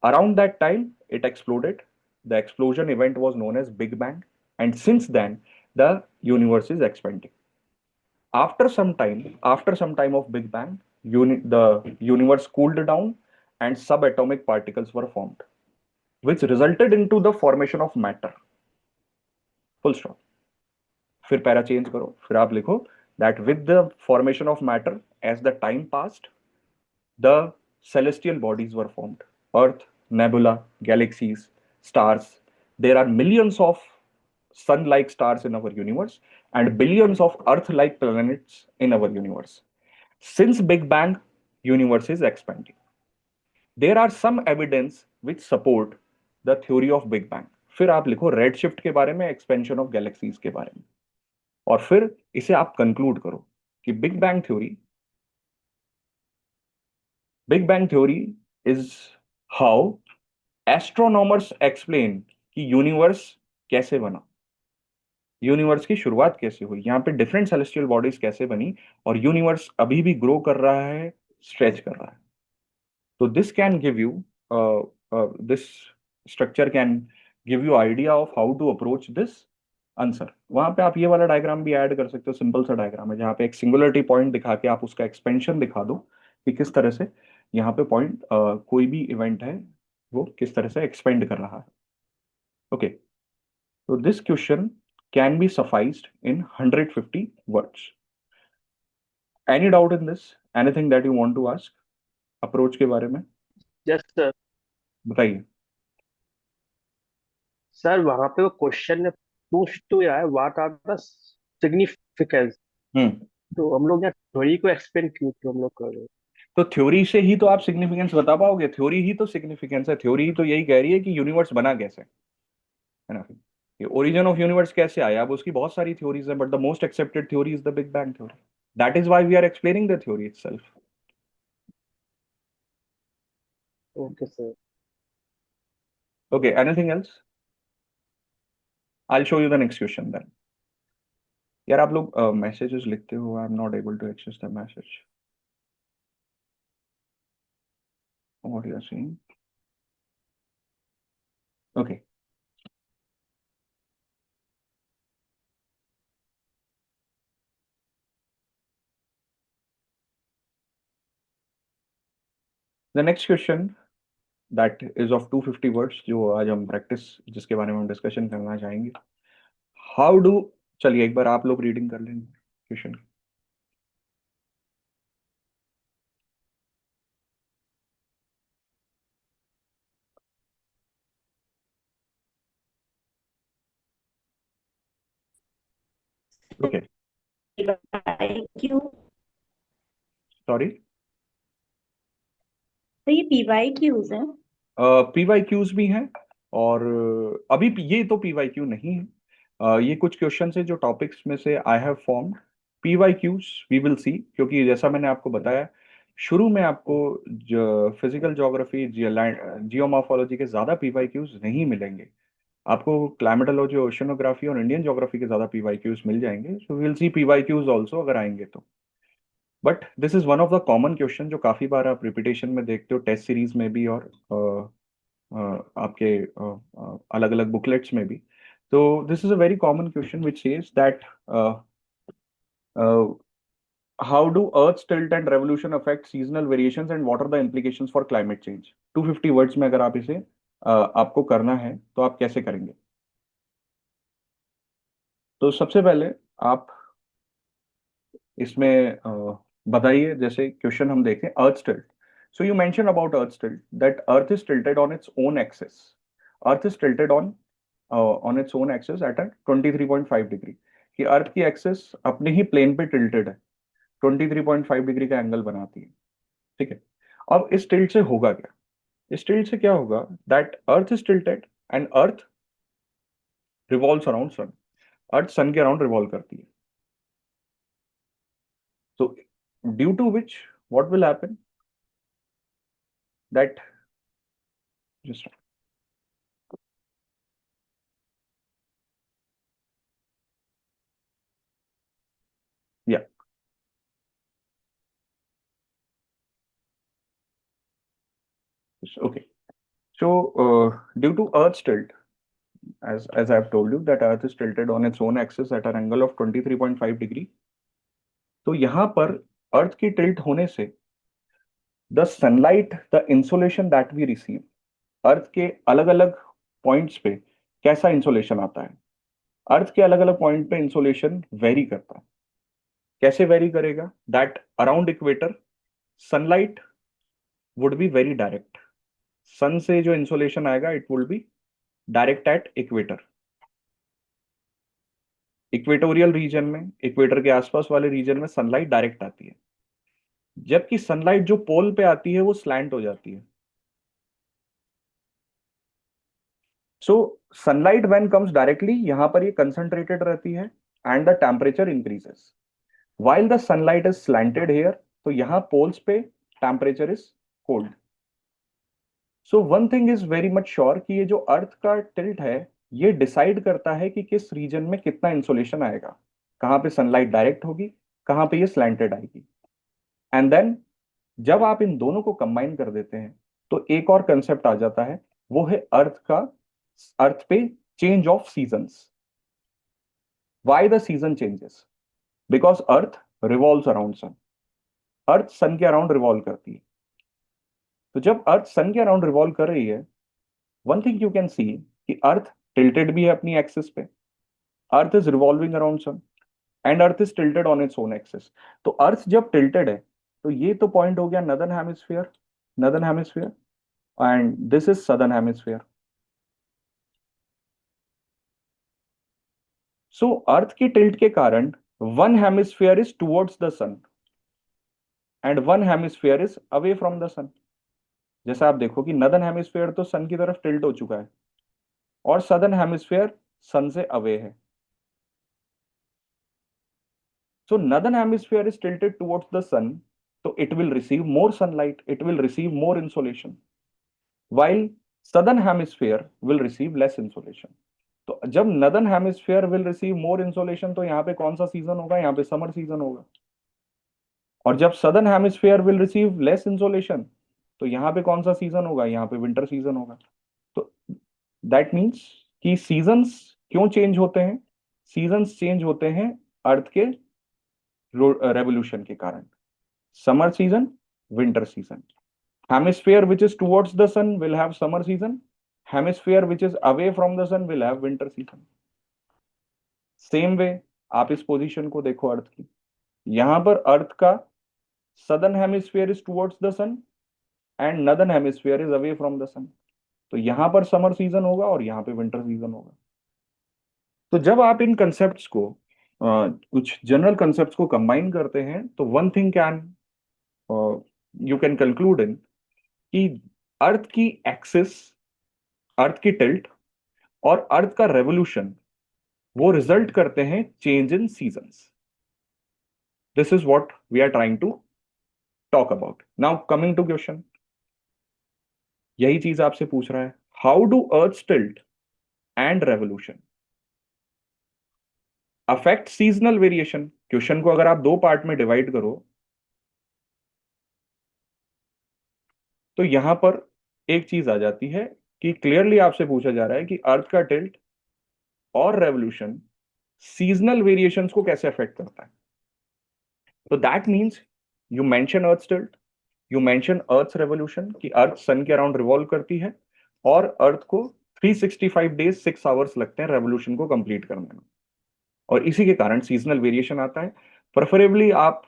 Speaker 1: Around that time, it exploded. The explosion event was known as Big Bang, and since then, the universe is expanding. After some time of Big Bang, the universe cooled down, and subatomic particles were formed, which resulted into the formation of matter. Full stop. फिर पैरा चेंज करो, फिर आप लिखो that with the formation of matter, as the time passed, the celestial bodies were formed: Earth, nebula, galaxies, stars. There are millions of sun like stars in our universe and billions of Earth like planets in our universe. Since Big Bang, universe is expanding. There are some evidence which support the theory of Big Bang. फिर आप लिखो रेड शिफ्ट के बारे में, एक्सपेंशन ऑफ गैलेक्सीज के बारे में, और फिर इसे आप कंक्लूड करो कि big bang theory is how astronomers explain कि यूनिवर्स कैसे बना, यूनिवर्स की शुरुआत कैसे हुई, यहाँ पे डिफरेंट सेलेस्टियल बॉडीज कैसे बनी, और यूनिवर्स अभी भी ग्रो कर रहा है, स्ट्रेच कर रहा है। तो this can give you this structure can give you idea of how to approach this answer. वहां पे आप ये वाला डायग्राम भी ऐड कर सकते हो, सिंपल सा डायग्राम है जहाँ पे एक सिंगुलरिटी पॉइंट दिखा के आप उसका एक्सपेंशन दिखा दो कि किस तरह से यहाँ पे पॉइंट कोई भी इवेंट है वो किस तरह से एक्सपेंड कर रहा है। ओके, तो this question can be sufficed in 150 words. Any doubt in this? Anything that you want to ask approach के बारे में?
Speaker 2: Yes sir.
Speaker 1: बताइए।
Speaker 2: सर वहां पे वो क्वेश्चन ने पूछ तो रहा है व्हाट आर द सिग्निफिकेंस,
Speaker 1: हम्म।
Speaker 2: तो हम लोग यहाँ थ्योरी को एक्सप्लेन क्यों क्यों हम लोग कर रहे हैं?
Speaker 1: तो थ्योरी से ही तो आप सिग्निफिकेंस बता पाओगे, थ्योरी ही तो सिग्निफिकेंस है, थ्योरी ही तो यही कह रही है कि यूनिवर्स बना कैसे, है ना। ये ओरिजिन ऑफ यूनिवर्स कैसे आया, अब उसकी बहुत सारी थ्योरीज हैं, but the most accepted theory is the big bang theory. That is why we are explaining the theory itself.
Speaker 2: Okay sir.
Speaker 1: Okay, anything else? I will show you the next question then. यार आप लोग मैसेजेस लिखते हो, I am not able to access the message, what you are saying. Okay, the next question that is of 250 words, जो आज हम प्रैक्टिस जिसके बारे में हम डिस्कशन करना चाहेंगे। हाउ डू, चलिए एक बार आप लोग रीडिंग कर लेंगे क्वेश्चन। Okay,
Speaker 5: Q.
Speaker 1: सॉरी।
Speaker 5: तो ये पीवाई क्यूज है।
Speaker 1: पी वाई क्यूज भी हैं, और अभी ये तो पी वाई क्यू नहीं है। ये कुछ क्वेश्चन है जो टॉपिक्स में से I have formed. P Y Qs we will see, क्योंकि जैसा मैंने आपको बताया शुरू में आपको जो फिजिकल ज्योग्राफी जियोमॉर्फोलॉजी के ज़्यादा पीवाईक्यूज नहीं मिलेंगे। आपको क्लाइमेटोलॉजी, ओशनोग्राफी और इंडियन ज्योग्राफी के ज़्यादा पीवाईक्यूज मिल जाएंगे। So will see PYQs also अगर आएंगे तो। But this is one of the common question जो काफ़ी बार आप रिपीटेशन में देखते हो, टेस्ट सीरीज में भी और आपके अलग अलग बुकलेट्स में भी। तो this is a very common question which says that how do Earth's tilt and revolution affect seasonal variations and what are the implications for climate change? 250 words में अगर आप इसे आपको करना है तो आप कैसे करेंगे? तो सबसे पहले आप इसमें बताइए, जैसे क्वेश्चन हम देखें, earth tilt. So you mention about earth tilt that earth is tilted on its own axis. Earth is tilted on its own axis at 23.5 degree. कि अर्थ की एक्सिस अपने ही प्लेन पे टिल्टेड है, 23.5 डिग्री का एंगल बनाती है। ठीक है। अब इस टिल्ट से होगा क्या? इस टिल्ट से क्या होगा that earth is tilted and earth revolves around sun. Earth sun के अराउंड रिवॉल्व करती है। So due to which what will happen that just yeah. Okay. So due to Earth's tilt, as I've told you that Earth is tilted on its own axis at an angle of 23.5 degree. तो यहाँ पर अर्थ की टिल्ट होने से the sunlight, the insolation that we receive, earth के अलग अलग पॉइंट्स पे कैसा इंसोलेशन आता है? अर्थ के अलग अलग पॉइंट पे इंसोलेशन वेरी करता है। कैसे वेरी करेगा? That around equator sunlight would be very direct. Sun से जो इंसोलेशन आएगा it will be direct at equator. Equatorial region में, इक्वेटर के आसपास वाले रीजन में सनलाइट डायरेक्ट आती है, जबकि सनलाइट जो पोल पे आती है वो स्लैंट हो जाती है। सो सनलाइट व्हेन कम्स डायरेक्टली, यहां पर ये कंसंट्रेटेड रहती है and the temperature increases. While the sunlight is slanted here, तो यहां पोल्स पे temperature is cold. So one thing is very much sure कि ये जो अर्थ का टिल्ट है ये डिसाइड करता है कि किस रीजन में कितना इंसोलेशन आएगा, कहां पे सनलाइट डायरेक्ट होगी, कहां पे ये स्लैंटेड आएगी। एंड देन जब आप इन दोनों को कंबाइन कर देते हैं तो एक और कंसेप्ट आ जाता है, वो है अर्थ पे change of seasons. Why the season changes? Because earth revolves around sun. Earth sun के अराउंड रिवॉल्व करती है। तो जब अर्थ सन के अराउंड रिवॉल्व कर रही है, one thing you can see कि अर्थ टिल्टेड भी है अपनी एक्सिस पे, earth is revolving around sun and earth is tilted on its own axis. तो अर्थ जब टिल्टेड है तो ये तो पॉइंट हो गया northern hemisphere, northern hemisphere, and this is southern hemisphere. So earth की टिल्ट के कारण one hemisphere is towards the sun and one hemisphere is away from the sun. जैसा आप देखो कि नदर्न हेमिस्फीयर तो सन की तरफ टिल्ट हो चुका है और सदर्न हेमिस्फीयर सन से अवे है। So northern hemisphere is tilted towards the sun, so it will receive more sunlight, it will receive more insolation, while southern hemisphere will receive less insolation. तो जब northern hemisphere will receive more insolation तो यहाँ पे कौन सा सीजन होगा? यहाँ पे समर सीजन होगा। और जब southern hemisphere will receive less insolation तो यहाँ पे कौन सा सीजन होगा? यहाँ पे विंटर सीजन होगा। तो दैट मीन्स कि सीजन्स क्यों चेंज होते हैं? सीजन्स चेंज होते हैं अर्थ के रेवोल्यूशन के कारण। Summer season, winter season. Hemisphere which is towards the sun will have summer season, hemisphere which is away from the sun will have winter season. Same way आप इस पोजीशन को देखो अर्थ की, यहां पर अर्थ का southern hemisphere is towards the sun and northern hemisphere is away from the sun. तो यहां पर समर सीजन होगा और यहां पे विंटर सीजन होगा। तो जब आप इन कंसेप्ट्स को कुछ जनरल कंसेप्ट्स को कंबाइन करते हैं तो one thing can you can conclude इन कि अर्थ की एक्सिस, अर्थ की टिल्ट और अर्थ का रेवोल्यूशन वो रिजल्ट करते हैं change in seasons. This is what we are trying to talk about. Now coming to question, यही चीज आपसे पूछ रहा है, how do earth tilt and revolution affect seasonal variation? Question को अगर आप दो पार्ट में डिवाइड करो तो यहां पर एक चीज आ जाती है कि क्लियरली आपसे पूछा जा रहा है कि अर्थ का टिल्ट और रेवोल्यूशन सीजनल वेरिएशंस को कैसे अफेक्ट करता है. तो that means you mention earth tilt, you mention earth revolution कि अर्थ सन के अराउंड रिवॉल्व करती है और अर्थ को 365 डेज 6 आवर्स लगते हैं रेवोल्यूशन को कंप्लीट करने में, और इसी के कारण सीजनल वेरिएशन आता है. प्रेफरेबली आप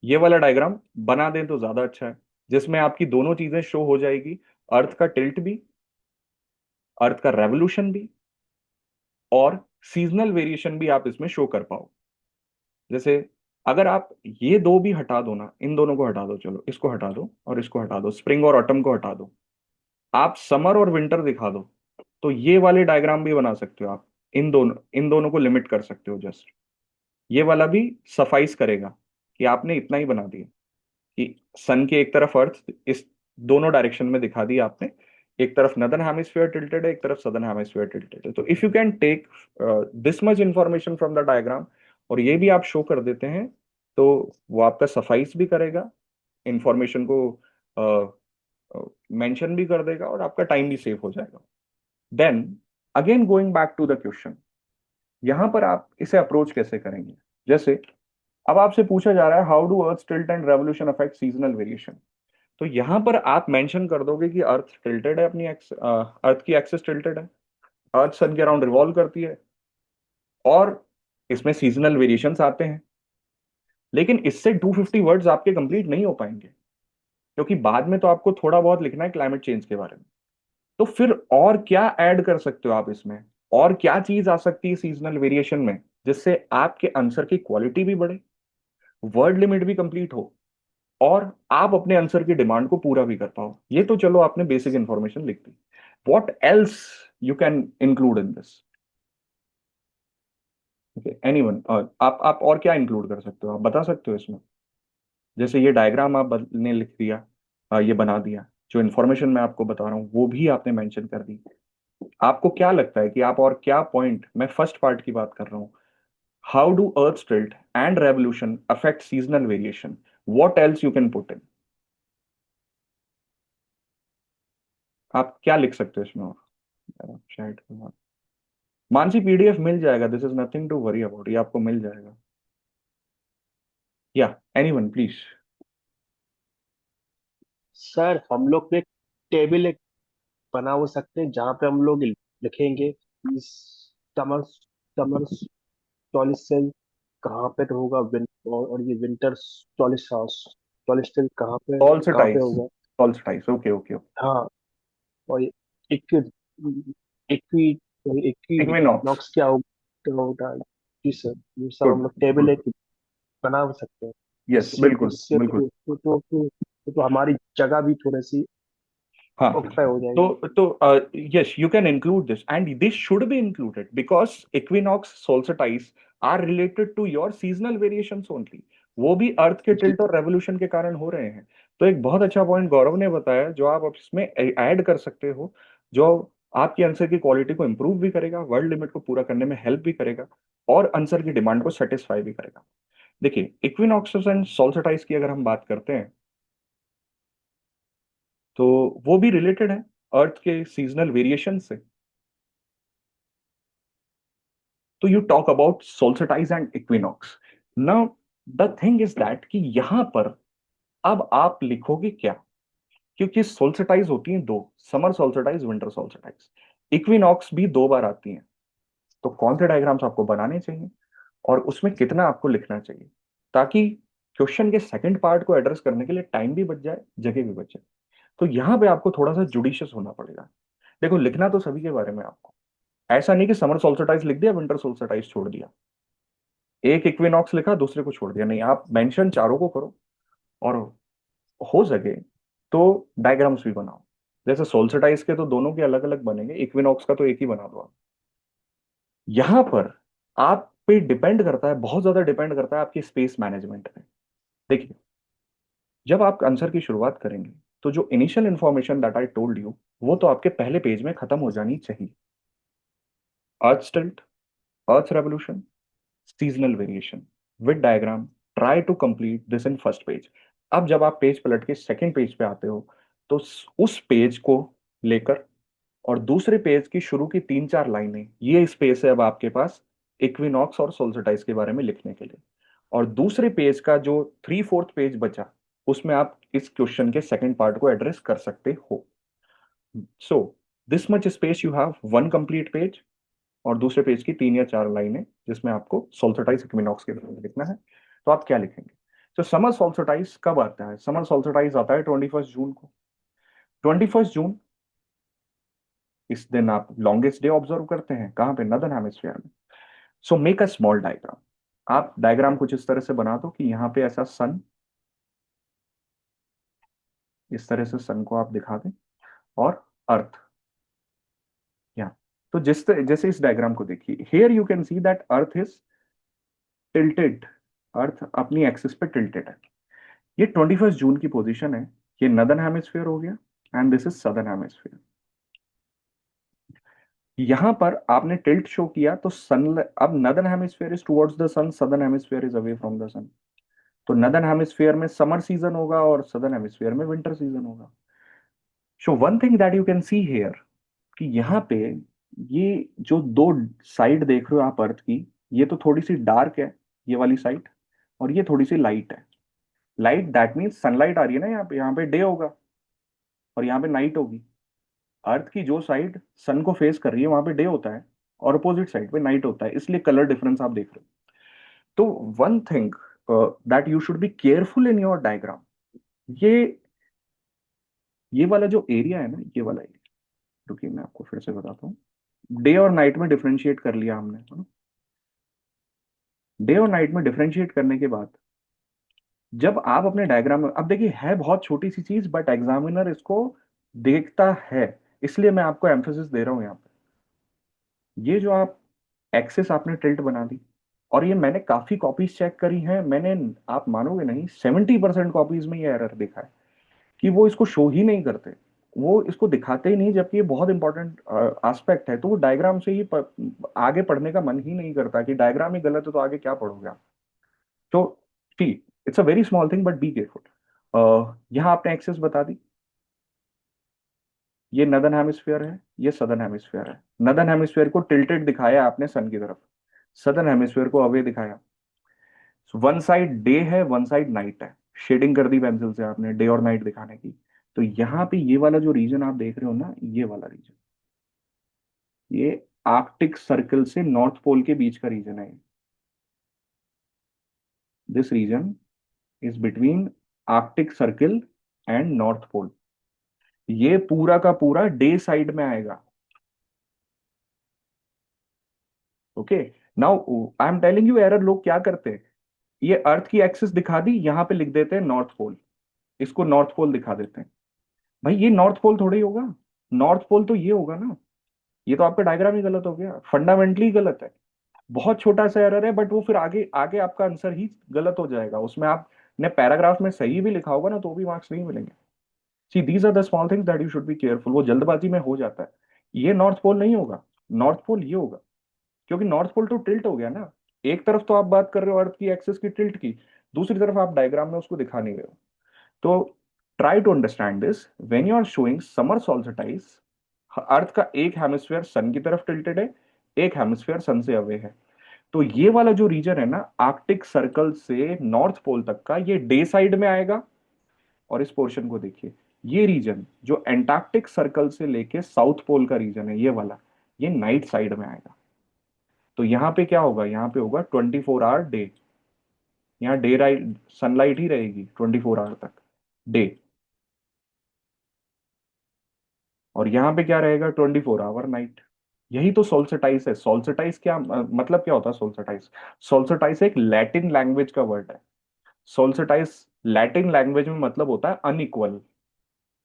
Speaker 1: ये वाला डायग्राम बना दें तो ज्यादा अच्छा है, जिसमें आपकी दोनों चीजें शो हो जाएगी, अर्थ का टिल्ट भी, अर्थ का रेवोल्यूशन भी, और सीजनल वेरिएशन भी आप इसमें शो कर पाओ. जैसे अगर आप ये दो भी हटा दो ना, इन दोनों को हटा दो, चलो इसको हटा दो और इसको हटा दो, स्प्रिंग और ऑटम को हटा दो, आप समर और विंटर दिखा दो, तो ये वाले डायग्राम भी बना सकते हो आप. इन दोनों को लिमिट कर सकते हो. जस्ट ये वाला भी सफाइस करेगा कि आपने इतना ही बना दिया कि सन के एक तरफ अर्थ इस दोनों डायरेक्शन में दिखा दिया आपने, एक तरफ नदर्न हेमिस्फीयर टिल्टेड है, एक तरफ सदर्न हेमिस्फीयर टिल्टेड है. तो if you can take this much information from the diagram और ये भी आप शो कर देते हैं, तो वो आपका सफाइस भी करेगा, इंफॉर्मेशन को मेंशन भी कर देगा और आपका टाइम भी सेव हो जाएगा. Then again going back to the question, यहां पर आप इसे अप्रोच कैसे करेंगे? जैसे अब आपसे पूछा जा रहा है how do earth tilt and revolution affect seasonal variation. तो यहां पर आप मेंशन कर दोगे कि अर्थ टिल्टेड है, अपनी अर्थ की एक्सिस टिल्टेड है, अर्थ सन के अराउंड रिवॉल्व करती है और इसमें सीजनल वेरिएशंस आते हैं. लेकिन इससे 250 वर्ड्स आपके कंप्लीट नहीं हो पाएंगे, क्योंकि बाद में तो आपको थोड़ा बहुत लिखना है क्लाइमेट चेंज के बारे में. तो फिर और क्या ऐड कर सकते हो आप इसमें, और क्या चीज आ सकती है सीजनल वेरिएशन में, जिससे आपके आंसर की क्वालिटी भी बढ़े, वर्ड लिमिट भी कंप्लीट हो और आप अपने आंसर की डिमांड को पूरा भी कर पाओ. ये तो चलो आपने बेसिक इंफॉर्मेशन लिख दी. What else you can include in this? Okay, anyone, आप और क्या इंक्लूड कर सकते हो, आप बता सकते हो इसमें? जैसे ये डायग्राम ने लिख दिया, ये बना दिया, जो इन्फॉर्मेशन मैं आपको बता रहा हूँ वो भी आपने मेंशन कर दी. आपको क्या लगता है कि आप और क्या पॉइंट, मैं फर्स्ट पार्ट की बात कर रहा हूँ, how do earth tilt and revolution affect seasonal variation, what else you can put in? आप क्या लिख सकते हो इसमें और? शायद मानसी पीडीएफ मिल जाएगा, this is nothing to worry about, ये आपको मिल जाएगा. या एनीवन प्लीज.
Speaker 2: सर हम लोग एक टेबल एक बना हो सकते हैं जहाँ पे हम लोग लिखेंगे कि समर समर सॉलिस्टिल कहाँ पे होगा, और ये विंटर सॉलिस्टिल कहाँ पे
Speaker 1: सॉल्स्टाइस,
Speaker 2: होगा.
Speaker 1: Solstice, okay okay.
Speaker 2: हाँ, और ये इक्वी इक्वी इक्वी
Speaker 1: इक्विनॉक्स,
Speaker 2: नॉक्स क्या होता है. जी सर, ये सब हम
Speaker 1: गुड
Speaker 2: लोग टेबल
Speaker 1: गुड.
Speaker 2: एक बना सकते हैं.
Speaker 1: यस,
Speaker 2: इससे
Speaker 1: बिल्कुल
Speaker 2: इससे
Speaker 1: बिल्कुल.
Speaker 2: तो हमारी जगह भी थोड़ी सी
Speaker 1: हाँ,
Speaker 2: ऑक्यूपाई हो जाएगी.
Speaker 1: तो yes, you can include this and this should be included because equinox solstice are related to your seasonal variations only. वो भी अर्थ के
Speaker 2: जी
Speaker 1: टिल्ट और रेवोल्यूशन के कारण हो रहे हैं. तो एक बहुत अच्छा पॉइंट गौरव ने बताया जो आप अब इसमें ऐड कर सकते हो, जो आपकी आंसर की क्वालिटी को इंप्रूव भी करेगा, वर्ड लिमिट को पूरा करने में हेल्प भी करेगा और आंसर की डिमांड को सेटिस्फाई भी करेगा. देखिए, इक्विनॉक्सेस एंड सोल्स्टाइस की अगर हम बात करते हैं तो वो भी रिलेटेड है अर्थ के सीजनल वेरिएशन से. तो you talk about solstice and equinox. Now the thing is that कि यहां पर अब आप लिखोगे क्या, क्योंकि सोल्स्टाइस होती हैं दो, summer solstice, winter solstice. Equinox भी दो बार आती हैं. तो कौन से डायग्राम्स आपको बनाने चाहिए और उसमें कितना आपको लिखना चाहिए, ताकि क्वेश्चन के सेकंड पार्ट को एड्रेस करने के लिए टाइम भी बच जाए, जगह भी बच जाए. तो यहां पे आपको थोड़ा सा जुडिशियस होना पड़ेगा. देखो, लिखना तो सभी के बारे में आपको, ऐसा नहीं कि समर सोल्स्टाइस लिख दिया, विंटर सोल्स्टाइस छोड़ दिया, एक इक्विनॉक्स लिखा दूसरे को छोड़ दिया. नहीं, आप मेंशन चारों को करो और हो सके तो डायग्राम्स भी बनाओ. जैसे सोल्स्टाइस के तो दोनों के अलग अलग बनेंगे, इक्विनॉक्स का तो एक ही बना दो आप. यहां पर आप पे डिपेंड करता है, बहुत ज्यादा डिपेंड करता है आपकी स्पेस मैनेजमेंट पे. देखिए, जब आप आंसर की शुरुआत करेंगे तो जो initial information that I told you वो तो आपके पहले पेज में खत्म हो जानी चाहिए। Earth tilt, earth revolution, seasonal variation with diagram, try to complete this in first page. अब जब आप पेज पलट के सेकंड पेज पे आते हो तो उस पेज को लेकर और दूसरे पेज की शुरू की 3-4 लाइनें, ये स्पेस है अब आपके पास इक्विनॉक्स और सोल्स्टिस के बारे में लिखने के लिए। और दूसरे पेज का जो 3/4 पेज बचा उसमें आप इस क्वेश्चन के सेकंड पार्ट को एड्रेस कर सकते हो। So this much space you have one complete page और दूसरे पेज की 3 या 4 लाइनें जिसमें आपको सोल्स्टिस इक्विनॉक्स के बारे में लिखना है। तो आप क्या लिखेंगे? तो समर सोल्स्टिस कब आता है? समर सोल्स्टिस आता है 21 जून को। 21 जून, इस दिन आप लॉन्गेस्ट डे ऑब्जर्व करते हैं कहाँ पे? नदर्न हेमिस्फीयर में। So make a small diagram. आप डायग्राम कुछ इस तरह से बना दो कि यहाँ पे ऐसा सन, इस तरह से सन को आप दिखा दें और अर्थ यहाँ। तो जैसे इस डायग्राम को देखिए, here you can see that earth is tilted. Earth अपनी एक्सिस पे टिल्टेड है। ये 21 जून की पोजीशन है। ये नदर्न हेमिस्फीयर हो गया and this is southern hemisphere. यहां पर आपने टिल्ट शो किया तो सन, अब northern hemisphere is towards the sun, southern hemisphere is away from the sun. तो नदर्न हेमिस्फीयर में समर सीजन होगा और सदर्न हेमिस्फीयर में विंटर सीजन होगा। So one thing that you can see here कि यहाँ पे ये जो दो साइड देख रहे हो आप अर्थ की, ये तो थोड़ी सी डार्क है ये वाली साइड, और ये थोड़ी सी लाइट है। लाइट दैट मीन्स सनलाइट आ रही है ना, यहाँ पे डे होगा और यहाँ पे नाइट होगी। अर्थ की जो साइड सन को फेस कर रही है वहां पे डे होता है और अपोजिट साइड पे नाइट होता है, इसलिए कलर डिफरेंस आप देख रहे हो। तो one thing that you should be careful in your diagram, ये ये वाला जो एरिया है ना, ये वाला एरिया, रुकिए मैं आपको फिर से बताता हूँ। डे और नाइट में डिफरेंशिएट कर लिया हमने, है ना? डे और नाइट में डिफरेंशिएट करने के बाद जब आप अपने डायग्राम में, अब देखिए है बहुत छोटी सी चीज बट एग्जामिनर इसको देखता है, इसलिए मैं आपको एम्फेसिस दे रहा हूं यहाँ पे। ये जो आप एक्सेस आपने टिल्ट बना दी, और ये मैंने काफी कॉपीज चेक करी हैं, मैंने, आप मानोगे नहीं, 70% कॉपीज में ये एरर देखा है कि वो इसको शो ही नहीं करते, वो इसको दिखाते ही नहीं, जबकि ये बहुत इंपॉर्टेंट एस्पेक्ट है। तो वो डायग्राम से ही आगे पढ़ने का मन ही नहीं करता कि डायग्राम ही गलत है तो आगे क्या पढ़ोगे आप। तो ठीक, it's a very small thing but be careful. यहाँ आपने एक्सेस बता दी, ये नदर्न हेमिस्फीयर है, ये सदर्न हेमिस्फीयर है। नदर्न हेमिस्फीयर को टिल्टेड दिखाया आपने सन की तरफ, सदर्न हेमिस्फीयर को अवे दिखाया। वन साइड डे है, वन साइड नाइट है। शेडिंग कर दी पेंसिल से आपने डे और नाइट दिखाने की। तो यहाँ पे ये वाला जो रीजन आप देख रहे हो ना, ये वाला रीजन, ये आर्कटिक सर्कल से नॉर्थ पोल के बीच का रीजन है। This region is between Arctic circle and north pole. ये पूरा का पूरा डे साइड में आएगा। Okay, now I am telling you error लोग क्या करते हैं, ये अर्थ की एक्सिस दिखा दी, यहां पे लिख देते हैं नॉर्थ पोल, इसको नॉर्थ पोल दिखा देते हैं। भाई ये नॉर्थ पोल थोड़ी होगा, नॉर्थ पोल तो ये होगा ना। ये तो आपका डायग्राम ही गलत हो गया, फंडामेंटली गलत है। बहुत छोटा सा एरर है बट वो फिर आगे आगे आपका आंसर ही गलत हो जाएगा। उसमें आपने पैराग्राफ में सही भी लिखा होगा ना तो भी मार्क्स नहीं मिलेंगे। See these are the small things that you should be careful. वो जल्दबाजी में हो जाता है। ये नॉर्थ पोल नहीं होगा, नॉर्थ पोल ये होगा, क्योंकि नॉर्थ पोल तो टिल्ट हो गया ना। एक तरफ तो आप बात कर रहे हो अर्थ की एक्सिस की टिल्ट की, दूसरी तरफ आप डायग्राम में उसको दिखा नहीं रहे हो। तो try to understand this when you are showing summer solstice. Earth का एक हेमिस्फीयर सन की तरफ टिल्टेड है, एक हेमिस्फीयर सन से अवे है। तो ये वाला जो रीजन है ना, आर्कटिक सर्कल से नॉर्थ पोल तक का, ये डे साइड में आएगा। और इस पोर्शन को देखिए, ये रीजन जो एंटार्क्टिक सर्कल से लेके साउथ पोल का रीजन है, ये वाला, ये नाइट साइड में आएगा। तो यहाँ पे क्या होगा, यहाँ पे होगा 24 आवर डे। यहाँ डे राइट सनलाइट ही रहेगी 24 आवर तक डे, और यहाँ पे क्या रहेगा 24 आवर नाइट। यही तो सोल्स्टिस है। सोल्स्टिस क्या मतलब क्या होता है? सोल्स्टिस, सोल्स्टिस एक लैटिन लैंग्वेज का वर्ड है। सोल्स्टिस लैटिन लैंग्वेज में मतलब होता है अनइक्वल।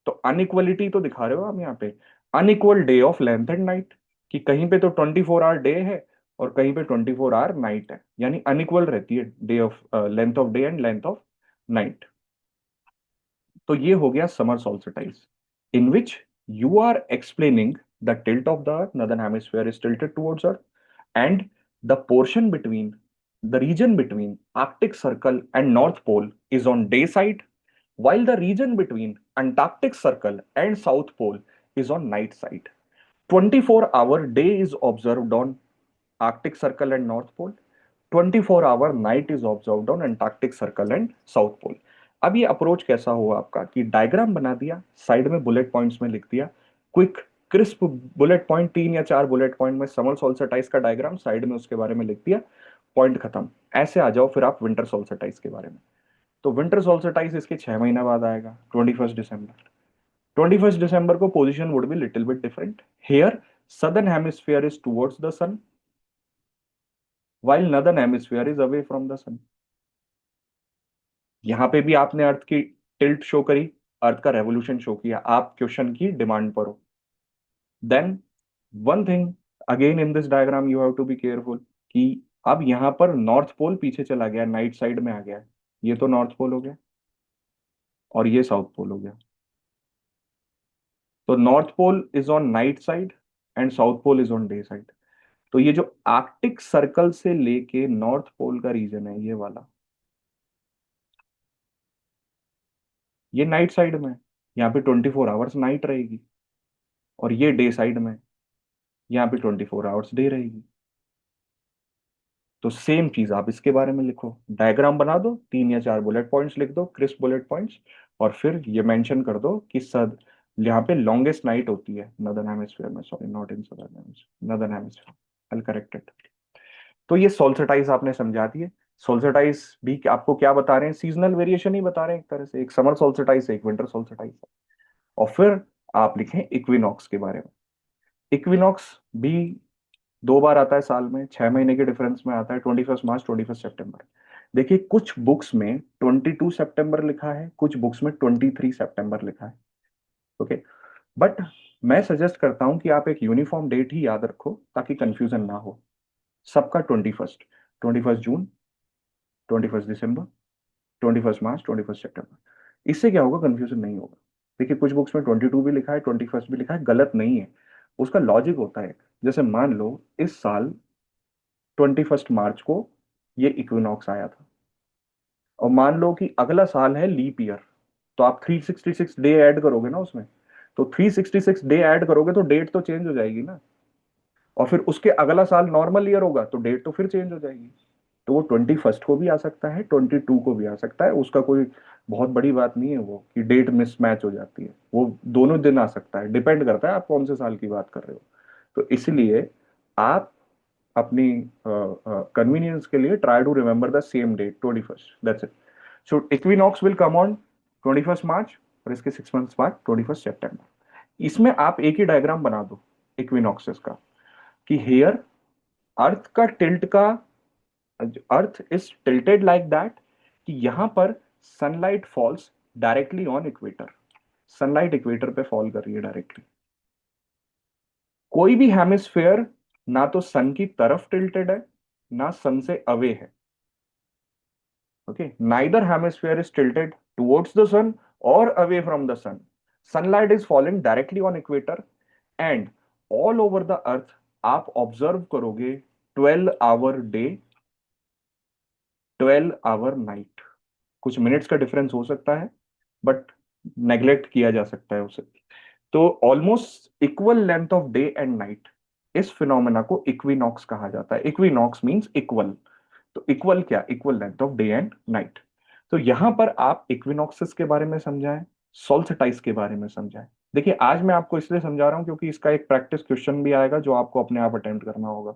Speaker 1: तो अनइक्वलिटी तो दिखा रहे हो आप यहाँ पे, unequal day of length and night, कि कहीं पे तो 24 आवर डे है और कहीं पे 24 आवर नाइट है, यानी अनइक्वल रहती है day of length of day and length of night. तो ये हो गया summer solstice, in which you are explaining the tilt of the earth, northern hemisphere is tilted towards earth, and the portion between the region between Arctic Circle and North Pole is on day side, while the region between Antarctic Circle and South Pole is on night side. 24-hour day is observed on Arctic Circle and North Pole. 24-hour night is observed on Antarctic Circle and South Pole. अब ये अप्रोच कैसा हुआ आपका कि डायग्राम बना दिया, साइड में बुलेट पॉइंट्स में लिख दिया, क्विक क्रिस्प बुलेट पॉइंट, 3 या 4 बुलेट पॉइंट में समर सोल्स्टिस का डायग्राम, साइड में उसके बारे में लिख दिया, पॉइंट खत्म। ऐसे आ जाओ फिर आप विंटर सोल्स्टिस के बारे में। तो विंटर सोल्स्टिस इसके 6 महीना बाद आएगा, 21 दिसंबर। 21 दिसंबर को position would be little bit different. Here southern hemisphere is towards the sun while northern hemisphere is away from the sun. यहां पे भी आपने अर्थ की टिल्ट शो करी, अर्थ का रेवोल्यूशन शो किया, आप क्वेश्चन की डिमांड पर हो। Then one thing again in this diagram you have to be careful कि अब यहां पर नॉर्थ पोल पीछे चला गया, नाइट साइड में आ गया। ये तो नॉर्थ पोल हो गया और ये साउथ पोल हो गया। तो north pole is on night side and south pole is on day side. तो ये जो आर्कटिक सर्कल से लेके नॉर्थ पोल का रीजन है ये वाला, ये नाइट साइड में, यहाँ पे 24 आवर्स नाइट रहेगी, और ये डे साइड में, यहाँ पे 24 आवर्स डे रहेगी। तो सेम चीज आप इसके बारे में लिखो, डायग्राम बना दो, 3 या 4 बुलेट पॉइंट्स लिख दो, क्रिस्प बुलेट पॉइंट्स, और फिर ये मेंशन कर दो कि सद यहाँ पे लॉन्गेस्ट नाइट होती है नॉर्दर्न हेमिस्फीयर में, sorry not in southern hemisphere, northern hemisphere, I correct it. तो ये सोल्स्टिस आपने समझा दिए। सोल्स्टिस भी आपको क्या बता रहे हैं, सीजनल वेरिएशन ही बता रहे हैं एक तरह से, एक समर सोल्स्टिस एक विंटर सोल्स्टिस। और फिर आप लिखें इक्विनॉक्स के बारे में। इक्विनॉक्स भी 2 बार आता है साल में, 6 महीने के डिफरेंस में आता है, 21 मार्च 21 सितंबर। देखिए कुछ बुक्स में 22 सितंबर लिखा है, कुछ बुक्स में 23 सितंबर लिखा है, ओके। बट मैं सजेस्ट करता हूं कि आप एक यूनिफॉर्म डेट ही याद रखो ताकि कंफ्यूजन ना हो। सबका 21 जून, 21 दिसंबर, 21 मार्च, 21 सितंबर। इससे क्या होगा, कंफ्यूजन नहीं होगा। देखिए कुछ बुक्स में 22 भी लिखा है, 21 भी लिखा है, गलत नहीं है, उसका लॉजिक होता है। जैसे मान लो इस साल 21 मार्च को ये इक्विनॉक्स आया था, और मान लो कि अगला साल है लीप ईयर, तो आप 366 डे ऐड करोगे ना उसमें, तो 366 डे ऐड करोगे तो डेट तो चेंज हो जाएगी ना, और फिर उसके अगला साल नॉर्मल ईयर होगा तो डेट तो फिर चेंज हो जाएगी। तो वो 21 को भी आ सकता है, 22 को भी आ सकता है, उसका कोई बहुत बड़ी बात नहीं है वो कि डेट मिसमैच हो जाती है, वो दोनों दिन आ सकता है, डिपेंड करता है आप कौन से साल की बात कर रहे हो। तो इसलिए आप अपनी कन्वीनियंस के लिए try to remember the same date, 21, that's it. So equinox will come on 21 March, और इसके 6 मंथ्स बाद 21 सितंबर। इसमें आप एक ही डायग्राम बना दो इक्विनॉक्सेस का कि हेयर अर्थ का टिल्ट का, earth is tilted like that कि यहां पर sunlight falls directly on equator, sunlight equator पे फॉल कर रही है डायरेक्टली। कोई भी हेमिस्फेयर ना तो सन की तरफ टिल्टेड है ना सन से अवे है, okay, neither hemisphere is tilted towards the sun और away from the sun. Sunlight is falling directly on equator and all over the earth आप ऑब्जर्व करोगे 12 आवर डे, 12 आवर नाइट। कुछ मिनट्स का डिफरेंस हो सकता है बट नेग्लेक्ट किया जा सकता है उसे। तो almost equal length of day and night, इस फिनोमेना को इक्विनॉक्स कहा जाता है। इक्विनॉक्स मींस इक्वल, तो इक्वल क्या, equal length of day and night. तो यहां पर आप इक्विनॉक्सेस के बारे में समझाएं, सोल्स्टिस के बारे में समझाएं। देखिए आज मैं आपको इसलिए समझा रहा हूं क्योंकि इसका एक प्रैक्टिस क्वेश्चन भी आएगा जो आपको अपने आप अटेम्प्ट करना होगा,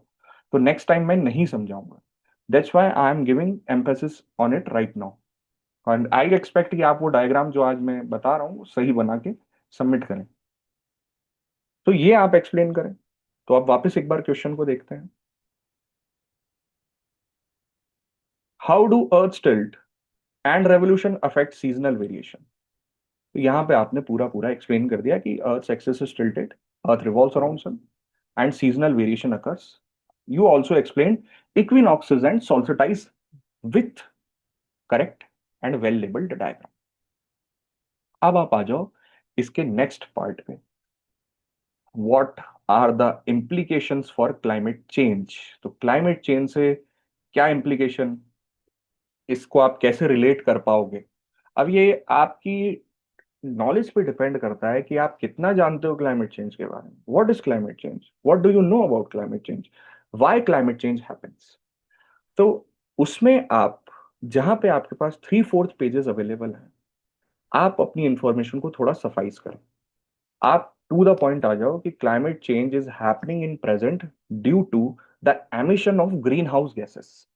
Speaker 1: तो नेक्स्ट टाइम मैं नहीं समझाऊंगा। That's why I am giving emphasis on it right now, and I expect कि आप वो डायग्राम जो आज मैं बता रहा हूँ सही बना के सबमिट करें। तो ये आप एक्सप्लेन करें। तो आप वापस एक बार क्वेश्चन को देखते हैं। How do earth tilt and revolution affect seasonal variation? तो यहां पे आपने पूरा पूरा एक्सप्लेन कर दिया कि earth axis is tilted, earth revolves around sun and seasonal variation occurs. You also explained equinoxes and solstices with correct and well labeled diagram. अब आप आ जाओ इसके नेक्स्ट पार्ट पे, what are the implications for climate change. तो क्लाइमेट चेंज से क्या इम्प्लीकेशन, इसको आप कैसे रिलेट कर पाओगे। अब ये आपकी नॉलेज पे डिपेंड करता है कि आप कितना जानते हो क्लाइमेट चेंज के बारे में। What is climate change, what do you know about climate change, why climate change happens. तो उसमें आप, जहां पे आपके पास 3/4 पेजेस अवेलेबल हैं, आप अपनी इंफॉर्मेशन को थोड़ा सफाइज करो। आप टू द पॉइंट आ जाओ कि climate change is happening in present due to the emission of green house gases.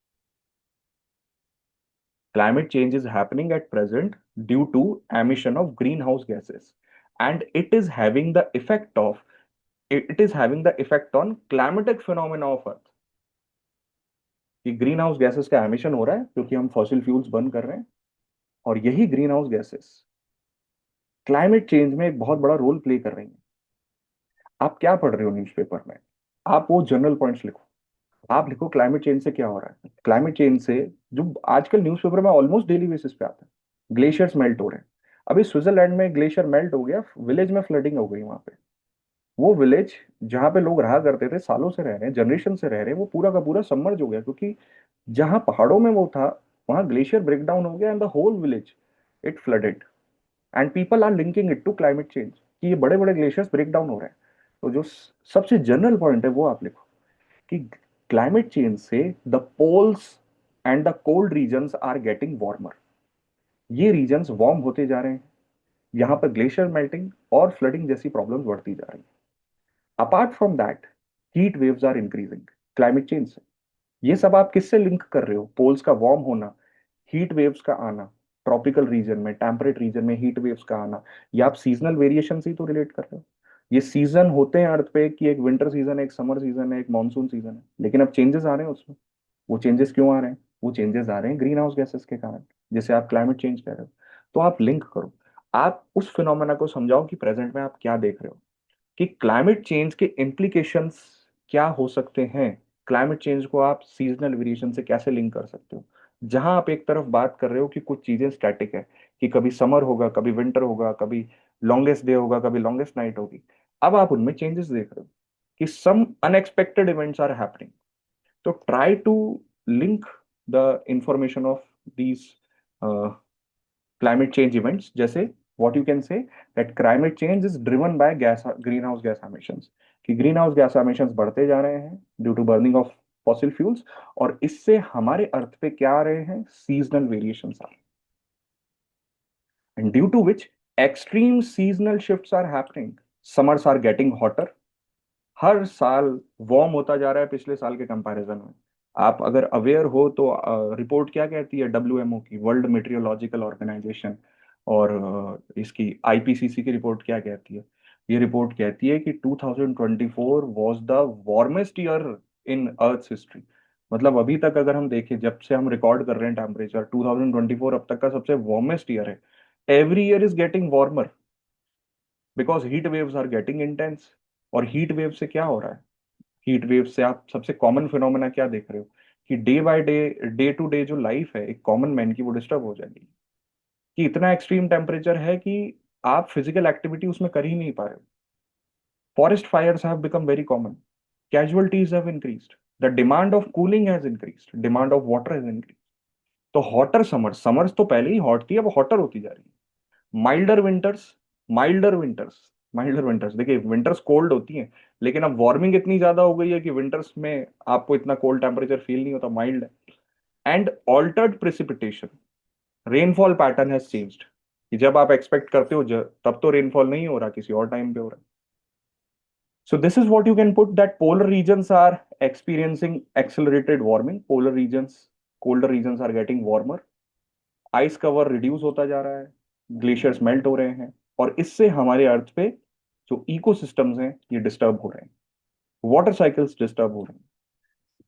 Speaker 1: Climate change is happening at present due to emission of greenhouse gases, and it is having the effect on climatic phenomena of Earth. कि ग्रीन हाउस गैसेस का एमिशन हो रहा है क्योंकि हम फॉसिल फ्यूल्स बर्न कर रहे हैं, और यही green house gases climate change में एक बहुत बड़ा रोल प्ले कर रही हैं। आप क्या पढ़ रहे हो न्यूज़पेपर में, आप वो जनरल पॉइंट्स लिखो। आप लिखो क्लाइमेट चेंज से क्या हो रहा है। क्लाइमेट चेंज से जो आजकल न्यूज़पेपर में ऑलमोस्ट डेली बेसिस पे आता है, ग्लेशियर्स मेल्ट हो रहे हैं। अभी स्विट्जरलैंड में ग्लेशियर मेल्ट हो गया, विलेज में फ्लडिंग हो गई वहां पे। वो विलेज जहां पे लोग रहा करते थे, सालों से रह रहे हैं, जनरेशन से रह रहे हैं, वो पूरा का पूरा सबमर्ज हो गया, क्योंकि जहां पहाड़ों में वो था वहां ग्लेशियर ब्रेक डाउन हो गया and the whole village it flooded. And people are linking it to climate change कि ये बड़े बड़े ग्लेशियर्स ब्रेक डाउन हो रहे हैं। तो जो सबसे जनरल पॉइंट है वो आप लिखो कि क्लाइमेट चेंज से the poles and the cold regions are getting warmer. ये रीजन्स वार्म होते जा रहे हैं, यहाँ पर ग्लेशियर मेल्टिंग और फ्लडिंग जैसी प्रॉब्लम्स बढ़ती जा रही हैं। Apart from that, heat waves are increasing climate change से। ये सब आप किससे लिंक कर रहे हो, पोल्स का वार्म होना, हीट वेव्स का आना, ट्रॉपिकल रीजन में, टेम्परेट रीजन में हीट वेव्स का आना, या आप सीजनल वेरिएशन से ही तो रिलेट कर रहे हो। ये सीजन होते हैं अर्थ पे कि एक विंटर सीजन है, एक समर सीजन है, एक मानसून सीजन है, लेकिन अब चेंजेस आ रहे हैं उसमें। वो चेंजेस क्यों आ रहे हैं, वो चेंजेस आ रहे हैं ग्रीन हाउस गैसेस के कारण, जिसे आप क्लाइमेट चेंज कह रहे हो। तो आप लिंक करो, आप उस फिनोमेना को समझाओ कि प्रेजेंट में आप क्या देख रहे हो, कि क्लाइमेट चेंज के इम्प्लीकेशंस क्या हो सकते हैं। क्लाइमेट चेंज को आप सीजनल वेरिएशन से कैसे लिंक कर सकते हो। जहां आप एक तरफ बात कर रहे हो कि कुछ चीजें स्टैटिक है, कि कभी समर होगा, कभी विंटर होगा, कभी लॉन्गेस्ट डे होगा, कभी लॉन्गेस्ट नाइट होगी, अब आप उनमें चेंजेस देख रहे हो कि some unexpected events are happening. तो try to link the information of these climate change events, जैसे what you can say that climate change is driven by gas greenhouse gas emissions, कि ग्रीन हाउस गैस emissions बढ़ते जा रहे हैं due to burning of fossil fuels, और इससे हमारे अर्थ पे क्या आ रहे हैं, सीजनल वेरिएशंस आ रहे हैं, and due to which extreme seasonal shifts are happening. Summers are getting hotter, हर साल वार्म होता जा रहा है पिछले साल के कंपैरिजन में। आप अगर अवेयर हो तो रिपोर्ट क्या कहती है, डब्ल्यूएमओ की, वर्ल्ड मेट्रियोलॉजिकल ऑर्गेनाइजेशन, और इसकी आईपीसीसी की रिपोर्ट क्या कहती है। ये रिपोर्ट कहती है कि 2024 was the warmest year in earth history. मतलब अभी तक अगर हम देखें, जब से हम रिकॉर्ड कर रहे हैं टेम्परेचर, 2024 अब तक का सबसे वार्मेस्ट ईयर है। Every year is getting warmer because heat waves are getting intense. और हीट वेव से क्या हो रहा है, हीट वेव से आप सबसे कॉमन फिनोमेना क्या देख रहे हो, कि day by day, day to day जो लाइफ है एक कॉमन मैन की, वो डिस्टर्ब हो जाएगी। कि इतना एक्सट्रीम टेम्परेचर है कि आप फिजिकल एक्टिविटी उसमें कर ही नहीं पा रहे हो। Forest fires have become very common, casualties have increased, the demand of cooling has increased, demand of water has increased. तो हॉटर समर्स, समर्स तो पहले ही हॉट थी, अब हॉटर होती जा रही है। Milder winters, milder winters, milder winters, देखिए विंटर्स कोल्ड होती हैं, लेकिन अब वार्मिंग इतनी ज्यादा हो गई है कि विंटर्स में आपको इतना कोल्ड टेम्परेचर फील नहीं होता, माइल्ड है। And altered precipitation, rainfall pattern has changed, कि जब आप एक्सपेक्ट करते हो तब तो रेनफॉल नहीं हो रहा, किसी और टाइम पे हो रहा है। So this is what you can put, that polar regions are experiencing accelerated warming. Polar regions, colder regions are getting warmer. Ice cover reduce होता जा रहा है, ग्लेशियर्स मेल्ट हो रहे हैं, और इससे हमारे अर्थ पे जो इकोसिस्टम्स हैं ये डिस्टर्ब हो रहे हैं, वाटर साइकिल्स डिस्टर्ब हो रहे हैं।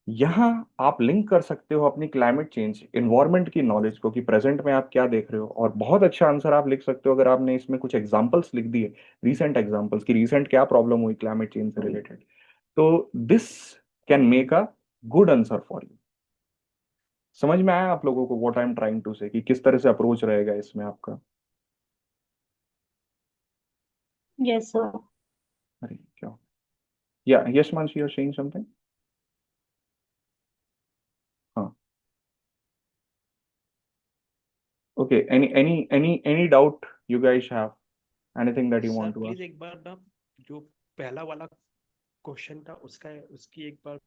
Speaker 1: यहाँ आप लिंक कर सकते हो अपनी क्लाइमेट चेंज इन्वायरमेंट की नॉलेज को, कि प्रेजेंट में आप क्या देख रहे हो, और बहुत अच्छा आंसर आप लिख सकते हो अगर आपने इसमें कुछ एग्जांपल्स लिख दिए, रीसेंट एग्जांपल्स, की रीसेंट क्या प्रॉब्लम हुई क्लाइमेट चेंज से रिलेटेड। तो this can make a good answer for you. समझ में आया आप लोगों को what I am trying to say, कि किस तरह से अप्रोच रहेगा इसमें आपका।
Speaker 5: Yes, sir.
Speaker 1: अरे क्या? Yeah, yes, Mansi, you're saying something? Huh. Okay. Any doubt you guys have? Anything that you
Speaker 6: sir
Speaker 1: want to
Speaker 6: please
Speaker 1: ask?
Speaker 6: एक बार ना जो पहला वाला क्वेश्चन था उसकी एक बार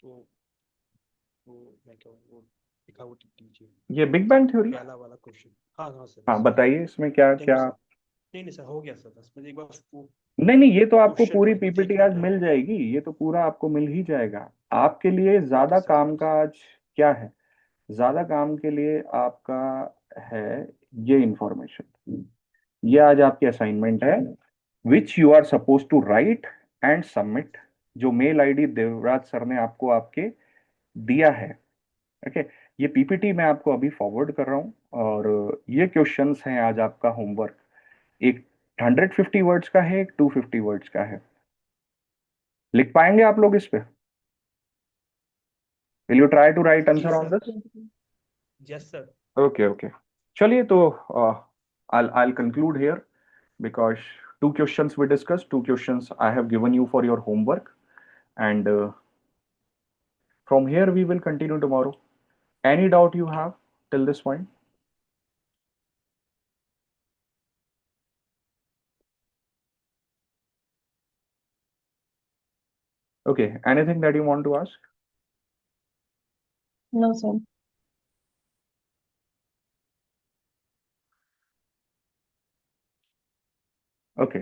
Speaker 6: वो मैं क्या वो लिखा वो दीजिए
Speaker 1: ये बिग बैंग थ्योरी?
Speaker 6: पहला वाला क्वेश्चन। हाँ सर।
Speaker 1: हाँ, बताइए इसमें क्या
Speaker 6: थैंक यू
Speaker 1: क्या?
Speaker 6: सर। नहीं सर हो गया सर, बस मुझे एक बार वो
Speaker 1: नहीं, ये तो आपको
Speaker 6: क्वेश्चन
Speaker 1: पूरी
Speaker 6: को
Speaker 1: पीपीटी
Speaker 6: देखना
Speaker 1: आज
Speaker 6: था।
Speaker 1: मिल जाएगी। ये तो पूरा आपको मिल ही जाएगा। आपके लिए ज्यादा
Speaker 6: सर
Speaker 1: काम का आज क्या है? ज्यादा काम के लिए आपका है ये इंफॉर्मेशन। ये आज आपकी असाइनमेंट है, which you are suppose to write and submit, जो मेल आईडी देवराज सर ने आपको आपके दिया है। ओके, ये पीपीटी मैं आपको अभी फॉरवर्ड कर रहा हूँ, और ये क्वेश्चंस हैं आज आपका होमवर्क। एक 150 वर्ड्स का है, एक 250 वर्ड्स का है। लिख पाएंगे आप लोग इस पे? Will you try to write answer on this?
Speaker 6: Yes sir.
Speaker 1: Okay. चलिए तो I'll conclude here, because two questions we discussed, two questions I have given you for your homework, and from here we will continue tomorrow. Any doubt you have till this point? Okay, anything that you want to ask?
Speaker 5: No, sir.
Speaker 1: Okay.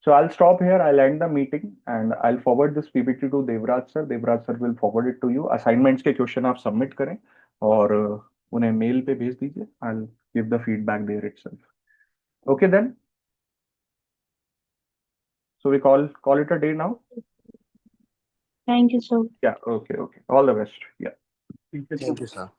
Speaker 1: So I'll stop here. I'll end the meeting and I'll forward this PPT to Devraj sir. Devraj sir will forward it to you. Assignments के question आप submit करें और उन्हें mail पे भेज दीजिए. I'll give the feedback there itself. Okay then. So we call it a day now.
Speaker 5: Thank you, sir.
Speaker 1: Yeah. Okay. All the best. Yeah.
Speaker 4: Thank you, sir.